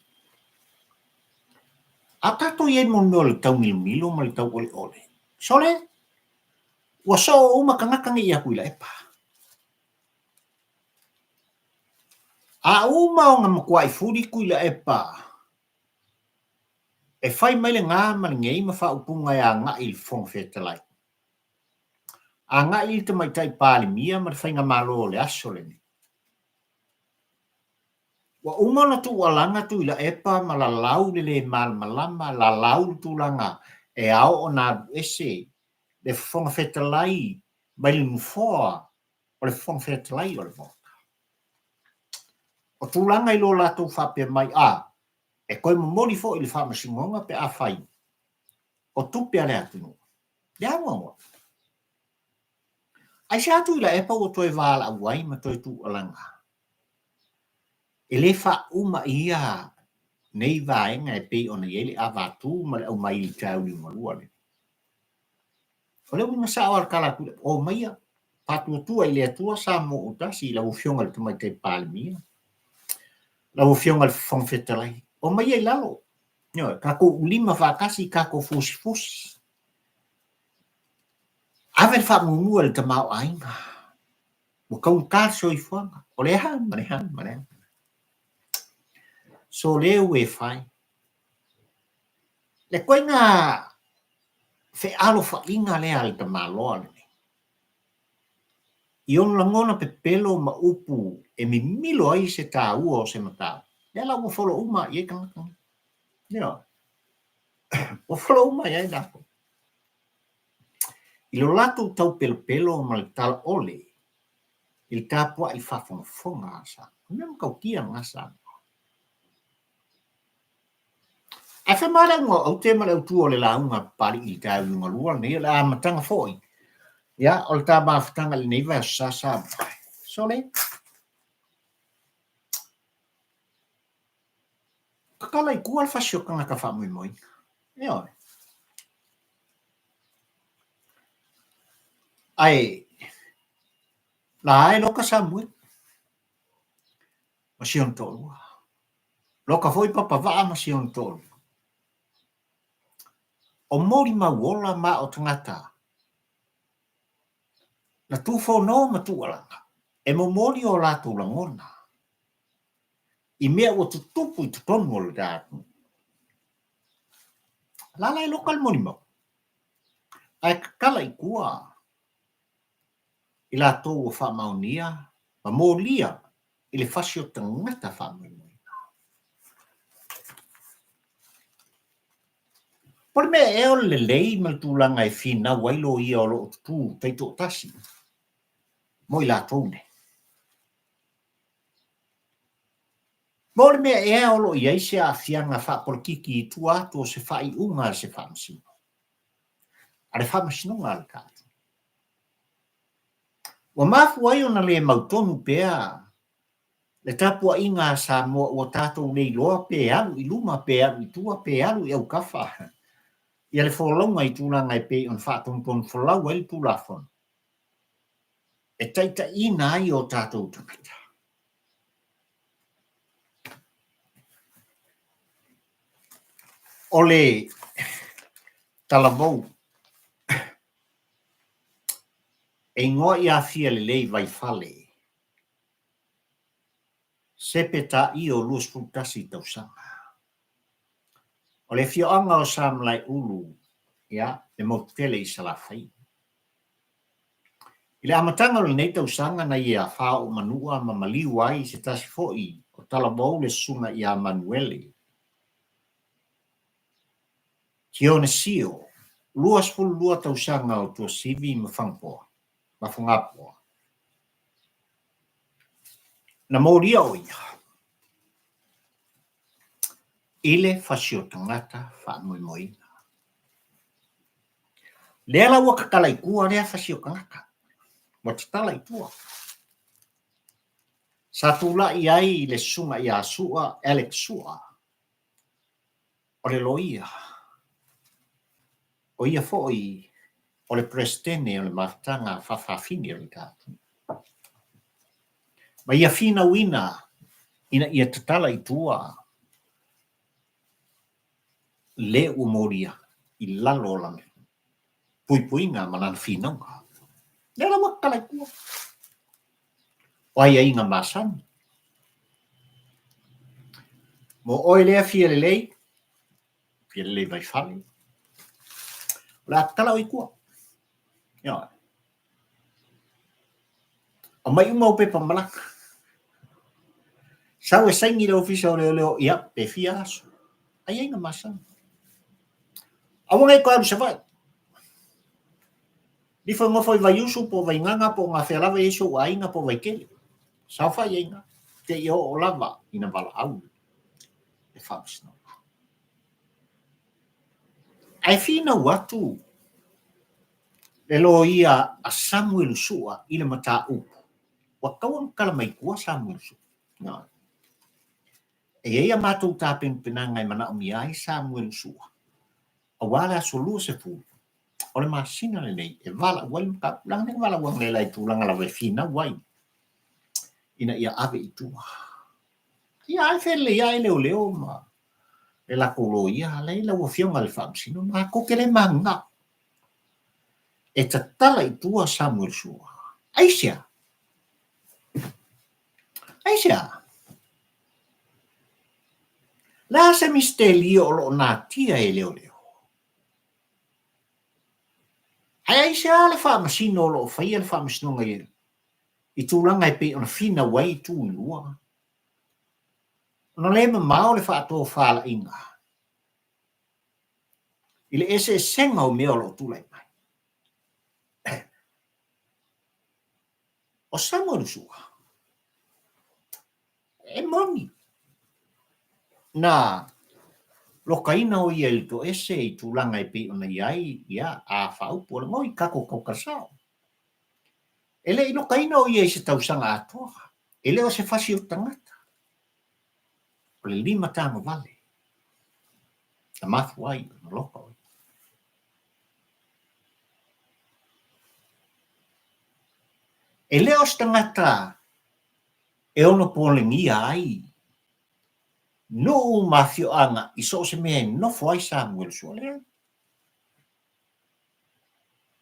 A tato ien mo le tau milo ma le tau ole ole. Sole? Ua so uma kangakangi ia kuila epa. A uma o nga makuai furi kuila epa. E fai mai le ngā mali ngei ma wha upunga a ngā il fong whetalai. A ngā il te mai tai pāli mia ma whai ngā malo le aso le ni. Wa uma na tu walanga tu ila epa ma la lau le mal malama la lau tu langa e au o nā ese le fong whetalai mai le mfoa o le fong whetalai o le mo. O tūlanga i lo lātou whapea mai e koe momori fo i le whamasingonga pe a whai. O tupe ale atunu. Ia ngongo. Ai se atu ila e pa o toi wala awai ma toi tu alanga. E le wha uma ia nei vaenga e pe ona iele a vātu ma le au mai i tau ni marua le. O le unga sa awar kala kule o maia patu tua i le atua sa mo utasi la ufionga le tumai te palmia. La ufionga le whangwhetalai. O maia i lalo. Nyo, kako ulima whakasi, kako fusi. Awe wha mumua le tamau ainga. Mo kaun kāso i whanga. O le han, mane. So leo e whai. Le koe ngā whe alo wha inga lea le tamaloa le. I on langona pe pelo ma upu e mi milo ai se tā ua o se matau. Le la ua wholo uma i e kanga. Nyo. Ua wholo uma i e nako. I lo lato tau pelo ma le tal ole. Il tāpua i whafonga asa. Nemu kau kia ngasa. A wha mara ngā au te mara au tua le launga pari i tāu ngā lua nei la matanga foi. Ya, o le tā mawhatanga le nei vai sa. Sole? Kakala i kua le whasiokanga ka wha moi. Eo. Ai, la ai loka sa mui. Masion tolu. Loka foi papa vaa masion tolu. O Molimau ola ma o Tagata. Na tufo no ma tualanga. E mo mori o la tu langona. I mea o tutupu i tutonu o le dātu. Lala e lokal Molimau. Ai kakala i kua. I la tō o wha maunia. Ma mōlia i le fasio tangata wha maunia. Por me e o le lei mal tūlanga e whina wailo ia o lo tutu teito tasi. Mo i la tōne. Mole mea e o lo ia se a fianga wha porkiki i tu ato se wha i unga se wha masino. Ale wha masino ngā le kātu. Wa mafu ai ona le mautonu pea. Le tapua inga sa mo o tātou nei loa pe alu i luma pe alu i tua pe alu i au kawha. Ia le wholaunga i tūlanga i pe on whātompon wholau el tūlafon. E taita ina ai o tātou Tagata. O le talamou. E ngoa i a fia le lei vai fale. sepeta I o luas putasi tausanga. O le fioanga o Sam lai ulu, ia, e motele I salafai. I le amatanga o le nei tausanga na ia whao manua ma maliu ai se tasi fo'i o talabou le sunga ia Manuele. Kione sio, luas pulu lua tausanga o tua sivi ma whangpoa, ma whangapoa. Na mōria o ia. Ile fasio tangata wha moi moina. Lea la ua kakalai kua lea fasio tangata. Mo tatala I tua. Satula I ai le sunga I a sua, Alex sua. O le loia. O ia fo'i, o le prestene o le martanga whawhawhini o le tātu. Ma ia fina wina, ina ia tatala I tua. Le umoria, I lalo lame. Puipuinga manan finanga. Le la ua kakalai kua. O ai inga masan. Mo oi lea fia lei vai fale. La tala o I kua. Ia. O mai umau pe pamalaka. Sau e saingi le ofisa o leo ia pe fia aso. Ai inga masan. Awanga I kua se vai. Ni foi ngofoi vai usu po vai nganga po ngā whelava iso wa inga po vai kele. Sau fai inga. Te I o lava ina wala au. E whaamisna. Ai fina watu. Le lo ia a Samuel sua I le mata upu. Wa kawan kala mai kua Samuel sua. Nga. E ia mātou tāpeng pinangai mana o miai Samuel sua. A wala solu se fu. O le masina le nei. E wala wai mka. Lang ne wala wang le lai tūlanga la fina wai. Ina ia ave I tua. Ia ai fele ia I leo leo ma. E la kolo ia le la wafionga le whamsino. Ma koke le manga. E tatala I tua Samuel sua. Aisia. La se mistelio o lo natia e leo leo. Aisia le whamasino o lo whaia le whamasino ngai. I tūlanga I pe ona fina wai tū I lua. Ona le mao le whaato whala inga. I le ese senga o mea o lo tūlai mai. O Samuel sua. E moni. Na Loka ina o ia I to ese I tūlanga I pe ona iai ia a whaupu o le ngoi kako kaukasao. Ele I loka ina o ia I se tausanga atoa. Ele o se Fasio tangata. O le 5 tama vale. Ta mathu ai na loka oi. Ele o se tangata e ono polengia ai. No mafio anga I so se mea no foi Samuel sua lea.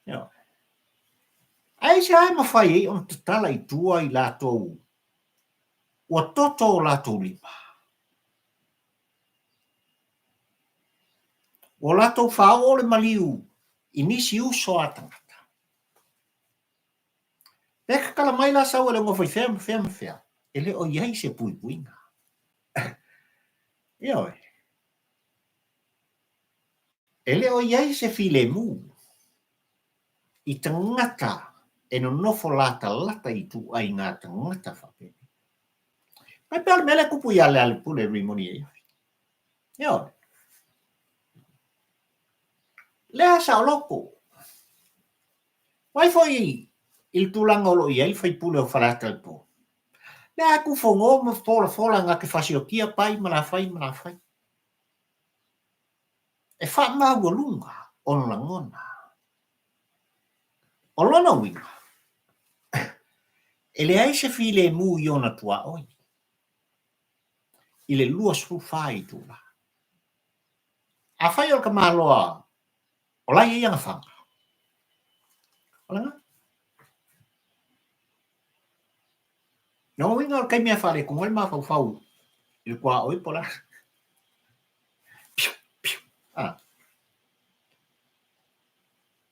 Ia. Ai se ai mawhai ei on tatala I tua I lātou. Ua toto o lātou 5. O lātou whao o le maliu I nisi uso a tangata. Peka kala mai la sau ele ngofai fea. Ele o iai se puipuinga. Ia oi. Ele o iai se file mu. I tangata e no nofo lata I tu ai ngā tangata whapene. Mai pēr mele kupu I ale pule rimoni e iai. Ia oi. Lea sa o loko. Wai foi il tulanga o lo iai fai pule o whalata I po. Lea ku fongo ma fola ngā ke Fasiotia pai mana fai. E wha maua lunga ono langona. O lona winga. Ele ai se file mu I ona tua oi. I le lua sfufai tula. A fai o ka maloa. O lai ianga whanga. O langa. No winga kai mea fale ko ngol ma fau il kwa oi pola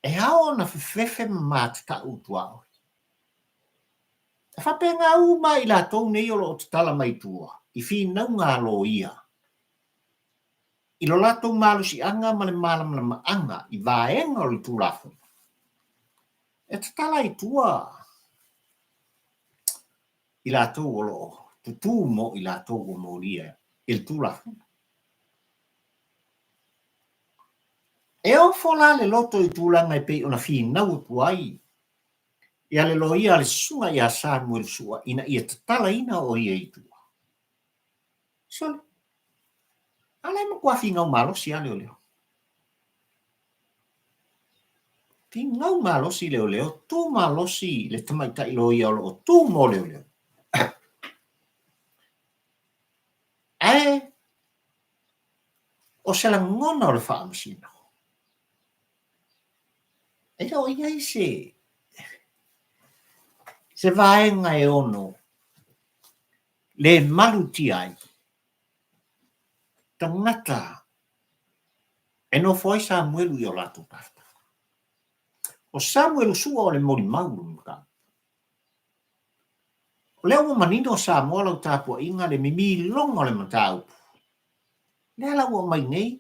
e hao na fefe mat ta utua e fa penga u mai la tou nei o lo tala mai tua i fi na nga lo ia i lo la tou malu si anga ma le ma anga i vaenga o le tulafu e tala i tua i la tou o lo tutu mo i la tou o mo lia il tulafu e o fola le loto i tulanga i pe ona fi na utuai ia le loia le sunga ia Samuel sua ina ia tatala ina o ia i tua so ala mo kwa finga malo si ale oleo finga malo si le oleo tu malo si le tamaita i loia o tu mo le oleo ai o se la ngona o le whaamsina e o ia i se vaenga e ono le maluti ai tangata e no foi Samuel i o lato tafta o Samuel sua o le Molimau ka o leo mo manino Samuel o tapua inga le mimi longa le matau le ala o mai nei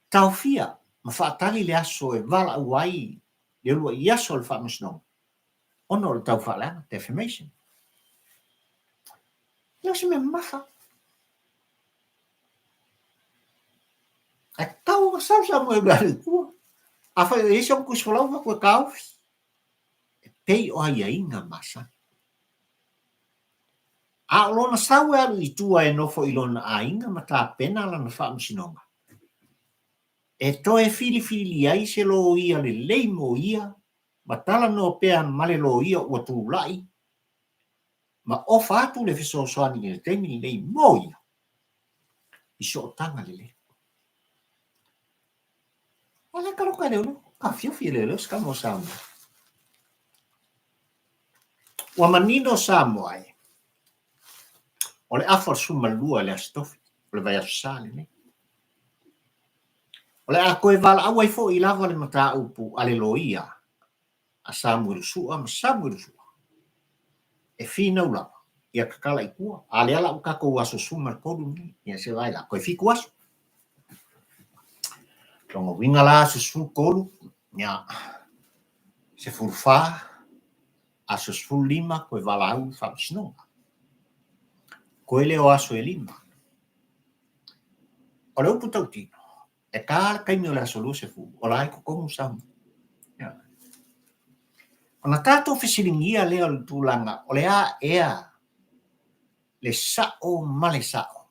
taufia ma faatali le aso e vala uai le lua i aso le whaamisno ono le tau whalanga defamation leo se me maha e tau o sau Samuel gari kua a whai e iso kusfolau ma kua kaufi e pei o ai inga masa a lona sau e alu i tua e nofo i lona a inga ma ta pena lana whaamisnonga e toe fili ai se lo ia le leimo ia ma tala no pea male lo ia ua tūlai ma ofa atu le fiso soani le temi nei moia i so tanga le le ala karo ka leo ka fio leo ska mo Samu ua manino Samu ai o le afa suma lua le astofi o le vai asale ne o le a koe vala au ai fo i lava le mata upu ale lo ia a Samuel sua ma Samuel sua e fina ula ia kakala i kua ale ala u kako aso suma kodu ni ia se vai la koe fiku aso tongo winga la se su kodu ia se fulfa aso su lima koe vala au fa sno koe leo aso e lima o le upu tautino e kāra kaimi o le aso lu se fu o la ko kongu Samu ona tatou fesilingia lea o le tūlanga o le a ea le sa'o ma le sa'o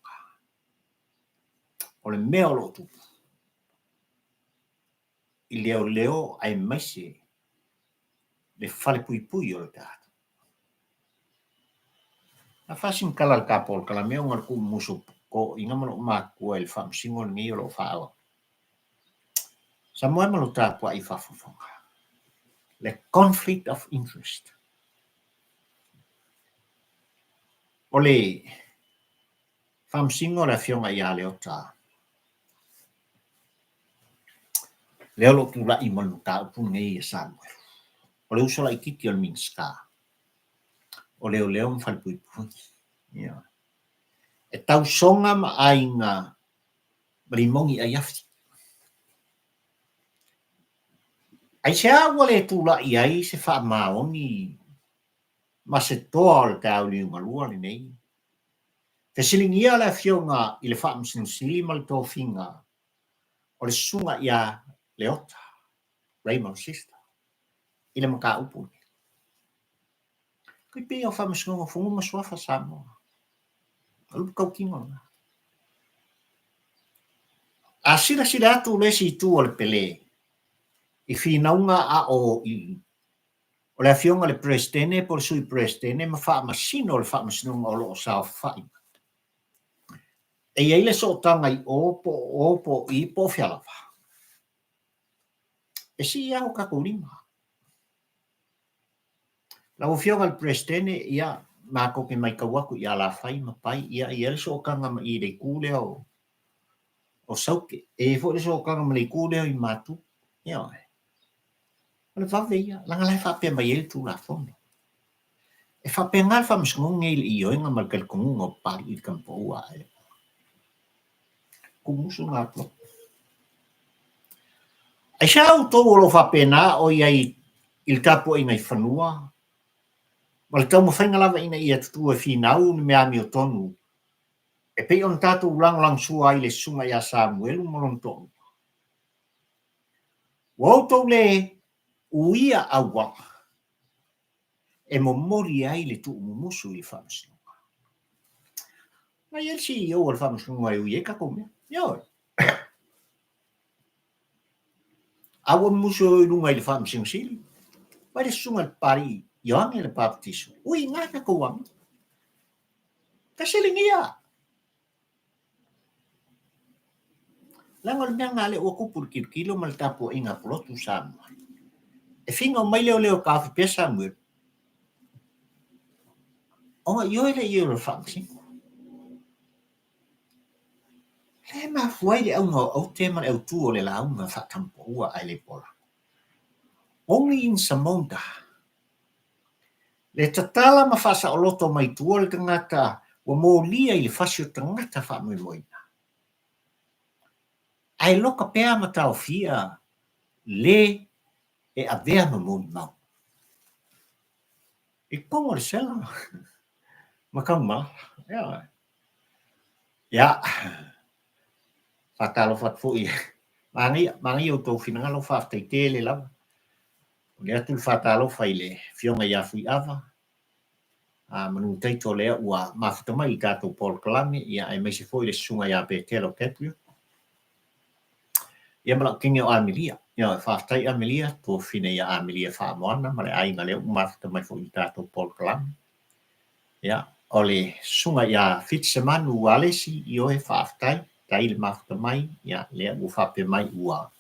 o le mea o lo tupu i leo ai maise le fale pui o le tātou na fasin kala le kapol kala mea ngar ku muso ko inga malo makua il fam singol ni o lo fa'o Samuel malo tapua i fafofonga le conflict of interest o le fam singo la fionga ia le ota leo lo tula i manu ta pu nei e Samuel o le uso la ikiti o minska o leo mfal pui ia e tau songa ma ainga brimongi ai afti ai se agua le tula i ai se fa maoni ma se toa o le tau li ngalua ni nei te silingia la fionga i le fa msinsili ma le tofinga o le sunga ia le ota Raymond sister i le maka upu kui pe o fa msngo fungu maswafa Samu alu kau kingo a sira atu le si tu o le pele i finaunga a o le afionga le prestene por sui prestene ma fa masino le fa masnunga o lo sa fai e ia ile so tanga i opo i po fialava e si ia o kakulima La ofionga al presidente ia mako ke mai kawaku ia la fai mapai ia ia so kanga ma i de kule o sauke e fo so kanga ma le kule i matu ia le fa veia la ngala fa pe mai el tu la fono e fa pe ngal fa msngung ngel i o nga mal kal kungu o pa i kampo wa e kumusu ngaplo ai xa to lo fa pena o ia il capo i ngai fanua mal tau mo fainga lava ina ia tu e finau ni me ami o tonu e pe on tatu lang sua i le sunga ia Samuel molon tonu wo to le uia awa e mo mori ai le tu musu i famsi ma iel si o le famsi ngai uia ka come yo awa musu i lunga i le famsi sili ma le sunga pari yo ange le baptiso ui ngaka ko wang ka selingia Lango le ngale o kupur kilo mal tapo inga plotu sam. E finga mai leo ka fi pesa mu. O yo le function. Le ma foi le o tema e tu o le la una fa tampo ua ai le pola. Only in Samunda. Le tatala ma fasa o loto mai tu o le tangata o mo lia i le fasio tangata fa mo moina. Ai loka pea ma tau fia le e avea ma Molimau. E como le sela. Ma kama. Ja. Fatalo fat fu i. Mangi o tau fina ngalo fa te tele la. Le atu fatalo fa ile fionga ia fui ava. Manu tei to le ua mafuta mai tato Paul Kalame ia ai mai se foi le sunga ia pe telo kepio. Ia mala kinga o Amelia. Ia fa tai Amelia to fina ia Amelia fa moana male ai ngale mafuta mai foi tato Paul Kalame. Ia ole sunga ia Fitzemanu Walesi io e fa tai tai le mafuta mai ia le u fa pe mai ua.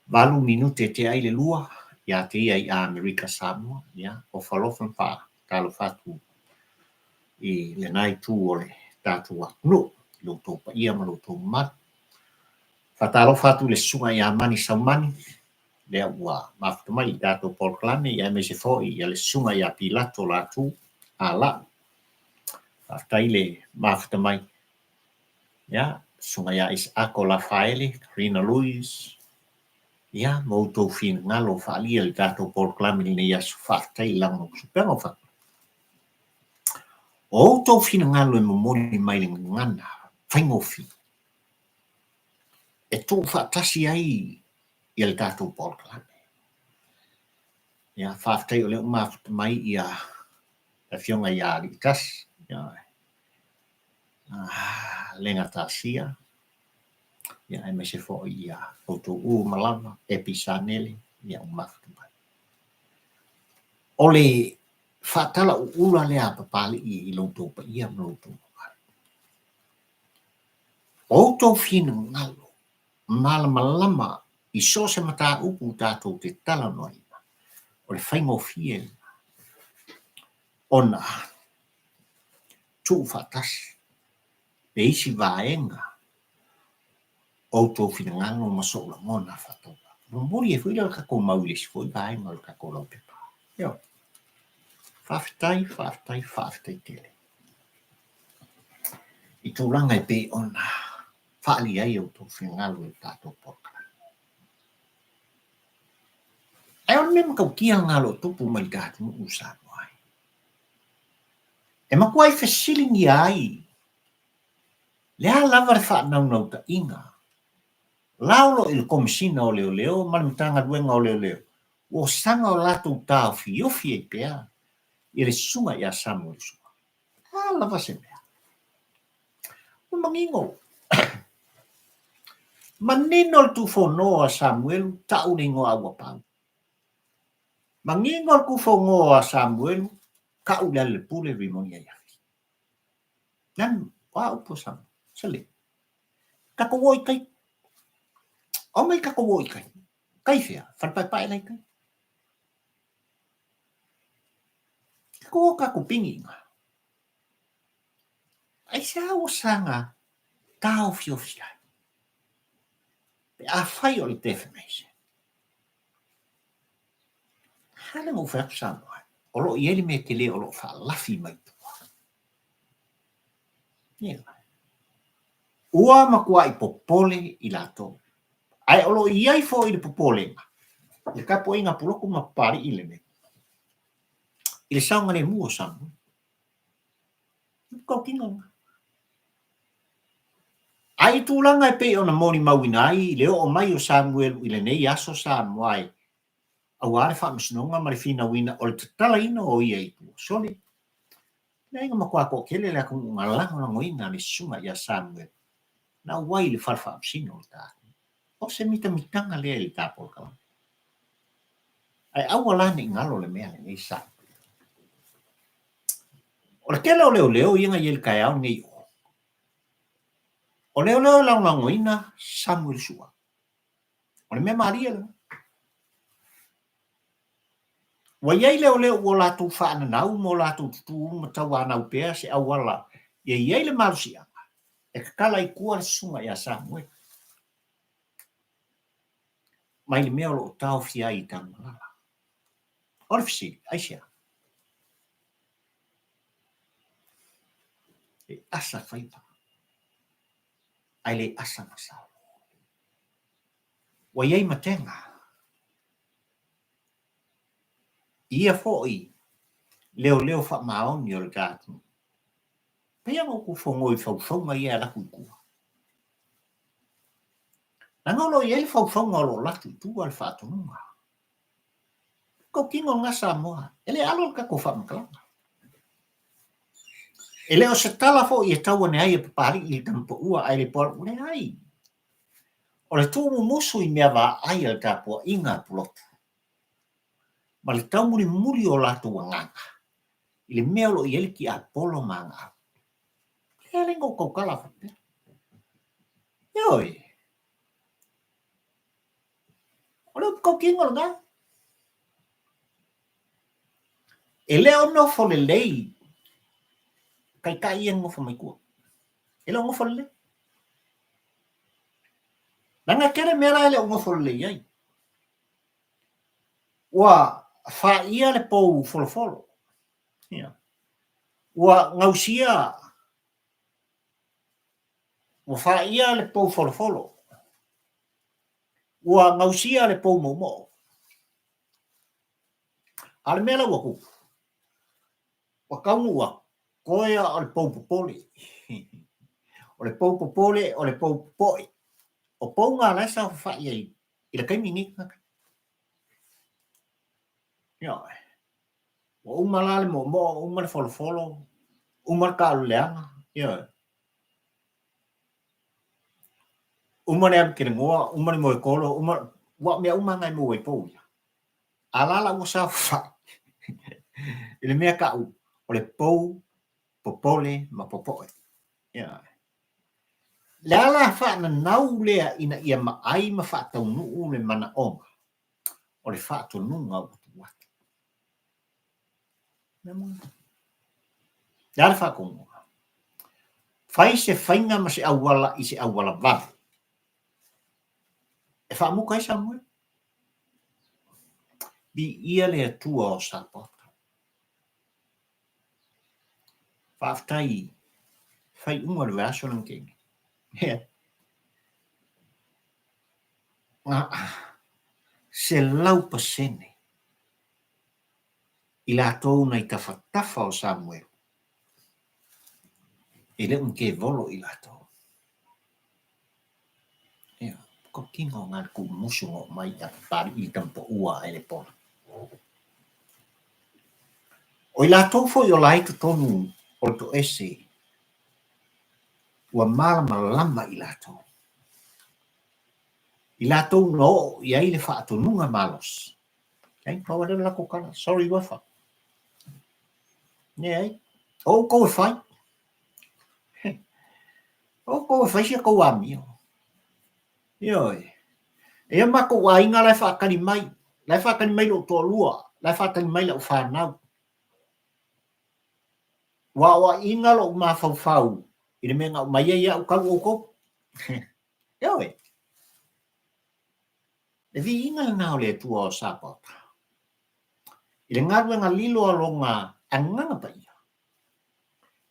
Valu minute te ai le lua ia te ia i Amerika Samoa ia o falofan fa talo fatu i le nai tu o le tatu no lo to pa ia ma lo to mat fatalo fatu le sunga ia mani saumani le ua mafuta mai tatu Paul Kalame ia me se foi ia le sunga ia Pilato la tu ala aftai le mafuta mai ia sunga ia is ako la faele Rina Luis ia mo to fin ngalo fa lia le tatu Paul Kalame ni ia fatai lang super fa o tau fina ngalo e momoni mai le ngana, whaingofi. E tō whaatasi ai i le tātou Paul Kalame. Ia whaatai o leo mafuta mai ia e fionga ia li tas. Lenga tasia. Ia e mese fo ia o tō u malama e pisanele ia o mafuta mai. O le whaatala o ula lea papali i loto pa ia loto. O tō fina ngalo. Malama i so se mata upu tātou te tala noi. O le whaingo fie. Ona. Tu whatasi. Pe isi vaenga. O tō whina ngano masola ngona whatoka. Mori e whira kako maulis fwy vaenga o kako lau pepa. Yo. Whaftai tele. I tūranga e pe ona. Whaali ai o tō whina ngalo e tātou poka. Ai on mema kau kia ngalo tupu mai tātou mo usano ai. E maku ai whasilingi ai. Lea lava re whanau ta inga. Laulo il komisina o leo, malimutanga duenga o leo. O sanga o lato tau fiofi e pea. I le sunga ia Samuel sunga. Lava se mea. O mangingo. Manino tu fono a Samuel tau ningo awa pau. Mangingo ku fongo a Samuel ka ula le pule rimonia ia. Nan wa upo sam. Sale. Kako woi kai. O mai kako woi kai. Kai fea. Whanpai lai kai. ko ka kupinginga. Ai sa o sanga tau fiofia. Pe a fai o le defamation. Hala mo fa sa. O lo ieli me te le o lo fa lafi mai tua. Yeah. Ua makua i popole i lato. Ai o lo iai fo i le popole. Le kapo inga puloko mapari i le me. I le saunga le mua sangu. Kau kinga. Ai tūlanga e pe ona Molimau inai, leo o mai o Samuel i le nei aso Samuai. Au are wha msinonga mare fina wina o le tatala ino o ia i tu. Soli. Nei nga makua ko kele le akong ngalanga na ngoina le sunga ia Samuel. Na wai le farfa msino o ta. O se mitanga lea i tapol ka. Ai awala ni ngalo le mea le nei sa. O le kele o leo inga yel kai au nei o. O leo la ngoina Samuel sua. O le mea Maria le. Wa iai leo o lātou whaananau mo lātou tutu matau anau pēr se awala. Iai le marusia. E kakala i kua le sunga ia Samuel. Mai le mea o lo tau fia i tamalala. Orfisi, aisia. E asa whaipa. Ai le asa masao. Wa iai matenga. Ia foi leo wha maoni o le gātunu. Pea mo ku whongoi whauwhaunga ia la kukua. Nangolo iei whauwhaunga o lo latu tua le whaatonunga. Ko kingo ngā Samoa. Ele alo ka ko whamakalanga. Ele o se tala fo i e taua ne ai e papari i tampo ua ai le por le ai. O le tūmu musu i mea wā ai al tāpua inga pulotu. Ma le tau muri o lātou nganga. I le mea lo i ele ki Apollo manga. Le lengo kau kala whape. Ioi. O le kau kingo nga. E leo no fo le lei. Kai ia ngofo mai kua. E leo ngofo le lei. Nanga kere mera ele ngofo le lei ai. Wa fa ia le pou folofolo. Yeah. Wa ngausia. Wa fa ia le pou folofolo. Wa ngausia le pou momo. Ale mela waku. Wa kaungu wa koia o le pou popole. O le pou popole, o le pou popoi. O pou ngā lesa fa ia i le kaimini. Yeah. Wa umala le momo, umala folofolo, umala ka aluleanga. Yeah. Umane am kere ngoa, umane mo e kolo, wa mea umanga mo e pou. Alala mo sa fa. Ele mea ka u, o le pou, popole, ma popoe. Yeah. Le ala fa na nau lea ina ia maai ma fa tau nuu le mana onga. O le fa to nunga o tu watu. Yara fa kongo. Fai se fainga ma se awala i se awala vare. E fa muka i Samuel. Bi ia le atua o sapota. Fa aftai. Fai unga le vaso lang kengi. Yeah. Se lau pasene. I la tau na i tawhatafa o Samuel. I le unke volo i la tau. Yeah. Ko kingo ngā ku musungo mai a pari i tampo ua e le pora. O i la tau fo i o lai to tonu o to ese. Ua malama lama i la tau. I la tau no i ai le whaatonunga malos. Kei, kawa le lako kala. Sorry wafa. Nei, o ko e fai. O ko e fai sia ko amio. Ioi. E mako wa inga lai whaakani mai. Lai whaakani mai lo tō lua. Lai whaakani mai lo whanau. Wa inga lo mafau-fau. Ina me ngau mai ia o kau o ko. Eoi. Le vi inga na le tua o sapota. Ile ngaru nga lilo alonga anganga pa ia.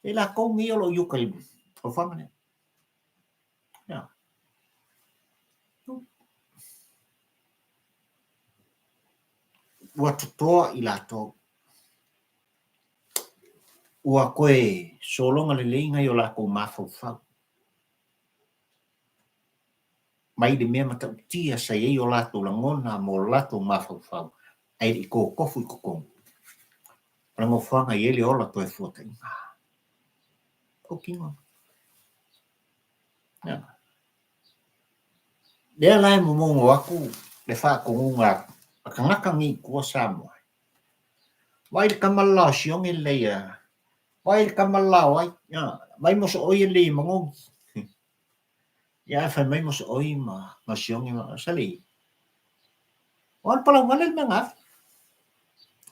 E la kou mi o lo eucalyptus. O whamane. Ia. Ua totoa i la tō. Ua koe solonga le leinga i o la kou mafau-fau. Mai de mea matau tia sa i o la tō langona mo la tō mafau-fau. Ai i ko kofu i kokong. Rango whanga i ele ola tō e fuata inga. O kingo. Ia. Lea lai mo mongo aku le wha kongunga a kangaka ngi kua Samoa. Wai le kamalao siong e leia. Wai le kamalao ai. Mai mo so oi e lei mangongi. Ia fai mai mo so oi ma siong e ma sali. Wan pala ngale manga.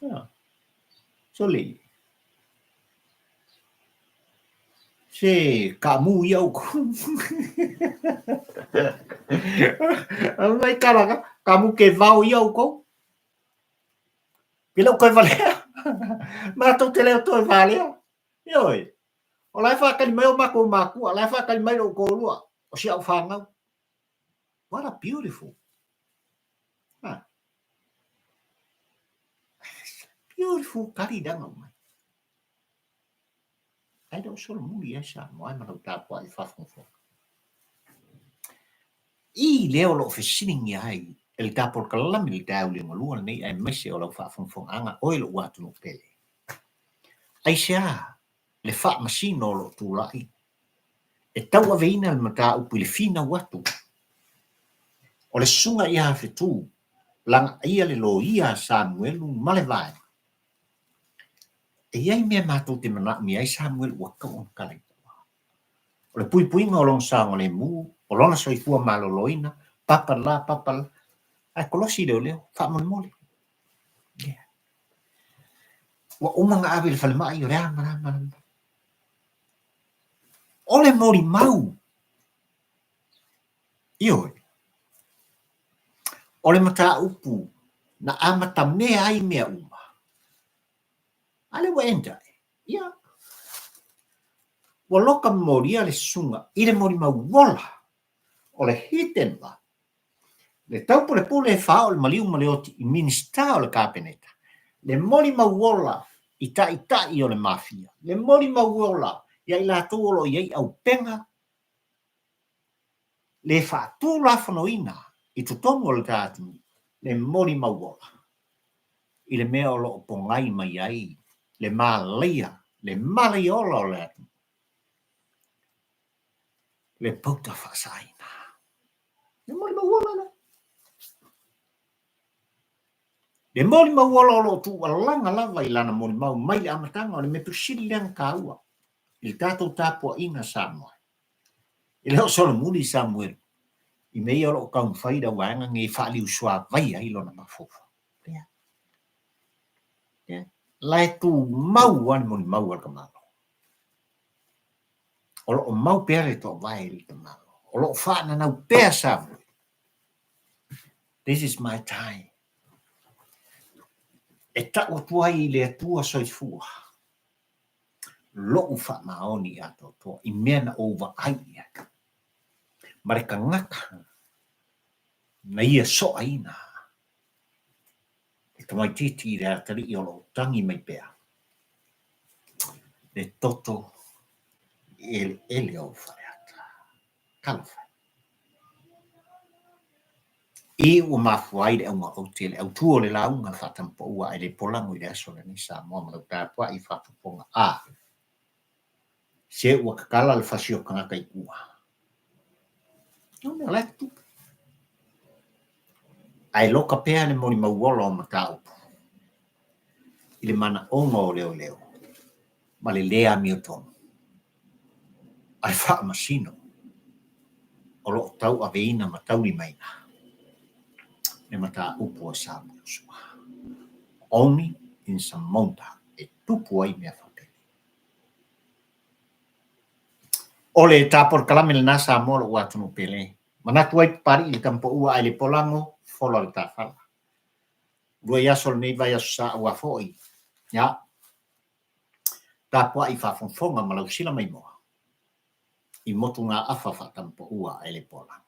Ia. So lei. Se kamu iau ko. Mai karaka kamu ke vau iau ko. Pila koe valea. Ma tau te leo toi valea. Ioi. O lai whakani mai o mako maku. O lai whakani mai o kōrua. O si au whangau. What a beautiful. Beautiful kari danga mai. Ai dau solo muli e sa. Mo ai manau tāpua i whawhongwho. I leo lo whesining i ai. Eli tāpol kalami li tāu li ngalua nei ai mese o lau whawhongwho anga oilo watu no pele. Ai sea le wha masino lo tūlai. E tau aveina le mata upu le fina watu. O le sunga i hawhetū. Langa ia le lo ia Samuelu male vai. E iai mea mātou te mana mi ai Samuel waka on kalai. O le pui ngā olong sānga le mū, o lona soifua maloloina, papala. Ai kolosi leo, wha mole. Yeah. Wa umanga awe le whalemai o rea marama. O le Molimau. Ioi. O le mata upu, na amata mea ai mea uma. Ale wa enda. Ia. Wa loka moria le sunga, i le Molimau wola. O le hitenwa. Le taupo le pule e whao le maliu maleoti i minista o le kapeneta. Le Molimau wola i tai o le mafia. Le Molimau wola ia i la tōlo i ei au penga. Le whaatū lafanoina i tutongo le tātini. Le Molimau wola. I le mea o lo pongai mai ai. Le māleia. Le maleiola o le atu. Le pauta whaasaina. Le Molimau wola le. Le Molimau wola o lo tu alanga lava i lana Molimau mai le amatanga o le metu sili leang kāua. I tātou tāpua inga Samoa. I leo solo muli Samuel. I mei o lo kaun whaida wanga nge whaali usua vai ai lona mafofa. Yeah. Lai tu mau ane Molimau al kamalo. O lo mau pere to vai li kamalo. O lo whaana nau pere Samuel. This is my time. E tako tuai le atua soifua. Lo ufa maoni ato to i mena over ai. Mareka ngaka. Na ia so aina. E tamai titi rea tari i olo tangi mai pea. Le toto ele o whareata. Kalawhai. E ua mafuai le aunga o te le au tuo le launga whatampo ua e le polango i le asola ni sa mua malau tāpua i whatuponga a. Se ua kakala le fasio kangaka i ua. Nome ala tu. Ai loka pea le Molimau wola o matau. I le mana onga o leo. Ma le lea miotonu. Ai wha masino. O lo tau aveina matau li maina. Ne mata upu o Samuel sua. Only in Samunda e tupu ai mea whapeli. ole tapor kalamel nasa mol watu no pele. Mana tuai pari il tampo ua ai le polango folo le tafala. Dua yasol nei vai sa ua foi. Ya. Tapo ai fa fonga malau sila mai mo. I motu ngā afa fa tampo ua ai le polango.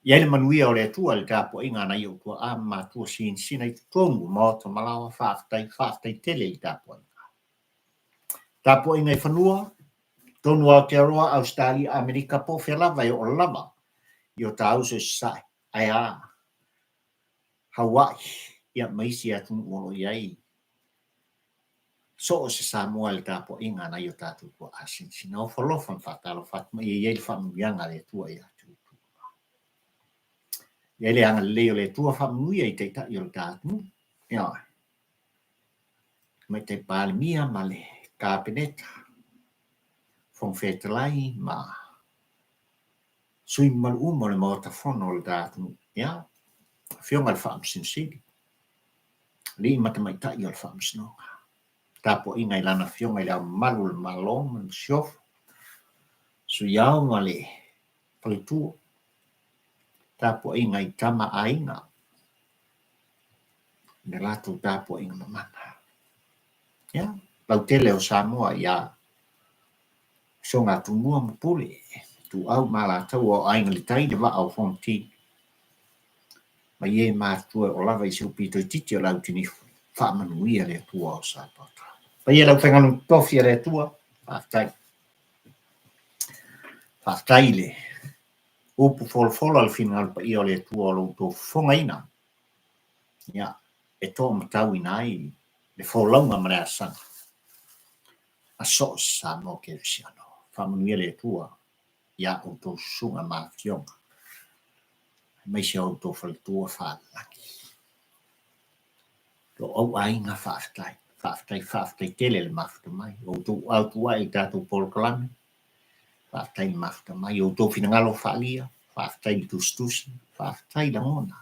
Ia le manuia o le atua le tapo inga na iu tua a ma tua sin sina i tongu mo to malawa whaftai tele i tapo inga. Tapo inga i whanua, tonu Aotearoa, Australia, Amerika po whelava i o lava i o tau se sai, ai a Hawaii, ia maisi atu ngolo iai. So o se Samoa le tapo inga na i o tatu tua asin sina o whalofan whatalo whatma i iei whamuianga le tua i atu. Ia le anga leo le tua whamuia i te ta i o tatu. Ia. Mai te palimia ma le kāpeneta. Fong fetalai ma. Sui malu mo le mawata whono le tatu. Ia. Fionga le whaam sinsidi. Li mata mai ta i o le whaam sinonga. Tapo inga ilana fionga i leo malu le malong ma le siof. Sui au ma le palitua. Tapo inga i tama ainga. Ne latu tapo inga mamana. Ya, lau tele o Samoa ia. So ngā tunua mapule. Tu au mala tau o ainga li tai de wa au fonti. Ma ye mātua o lava i siu pito i titi o lau tinifu. Whaamanuia le tua o Sapota. Pa ye lau whenganu tofia le tua. Whaftai le. Upu folfola al final pa ia le tua o lau tō whongaina. Ya, e tō matau inai. Le wholaunga mare asana. A so sa mo ke siano. Whamanuia le tua. Ia o tō sunga mā fionga. Mai se o tō whalitua whālaki. Tō au ainga whaftai. Whaftai tele le mafta mai. O tō au tua i tātou polkalame. Whaftai mafta mai. O tō whinangalo whalia. Whaftai tustusi. Whaftai la ngona.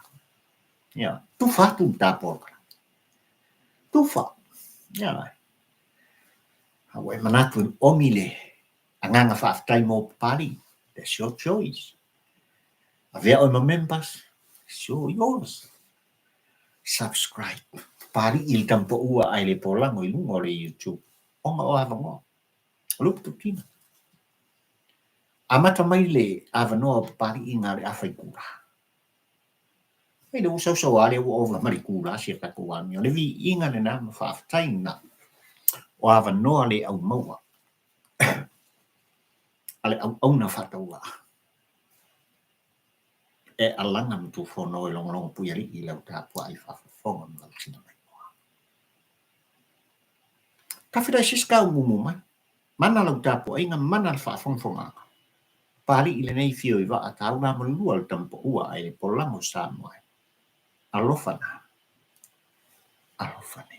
Ia. Tu whatu tā polkalame. Tu wha. Ia. Hawe manatu omile. Anganga whaftai mō pari. That's your choice. Avea o members. So yours. Subscribe. Pari il tampo ua ai le polango i lungo le YouTube. Onga o avangoa. Lup tu tina. Amata mai le avanoa pari inga le awhai kura. Hei le usau sau ale ua ova mari kura si ka kuami. O le vi inga le nama whaaftai na. O avanoa le au maua. Ale au na whataua. E alanga mtu whono e longlong puyari i lau tāpua i whawhawhonga mga usina mai moa. Kawhira siska au mumu mai. Mana lau tāpua inga mana le whawhongwhonga. Pari i le nei fio i wa a tau nā malua le tampo ua ai le polango Samoa. Alofana. Alofane.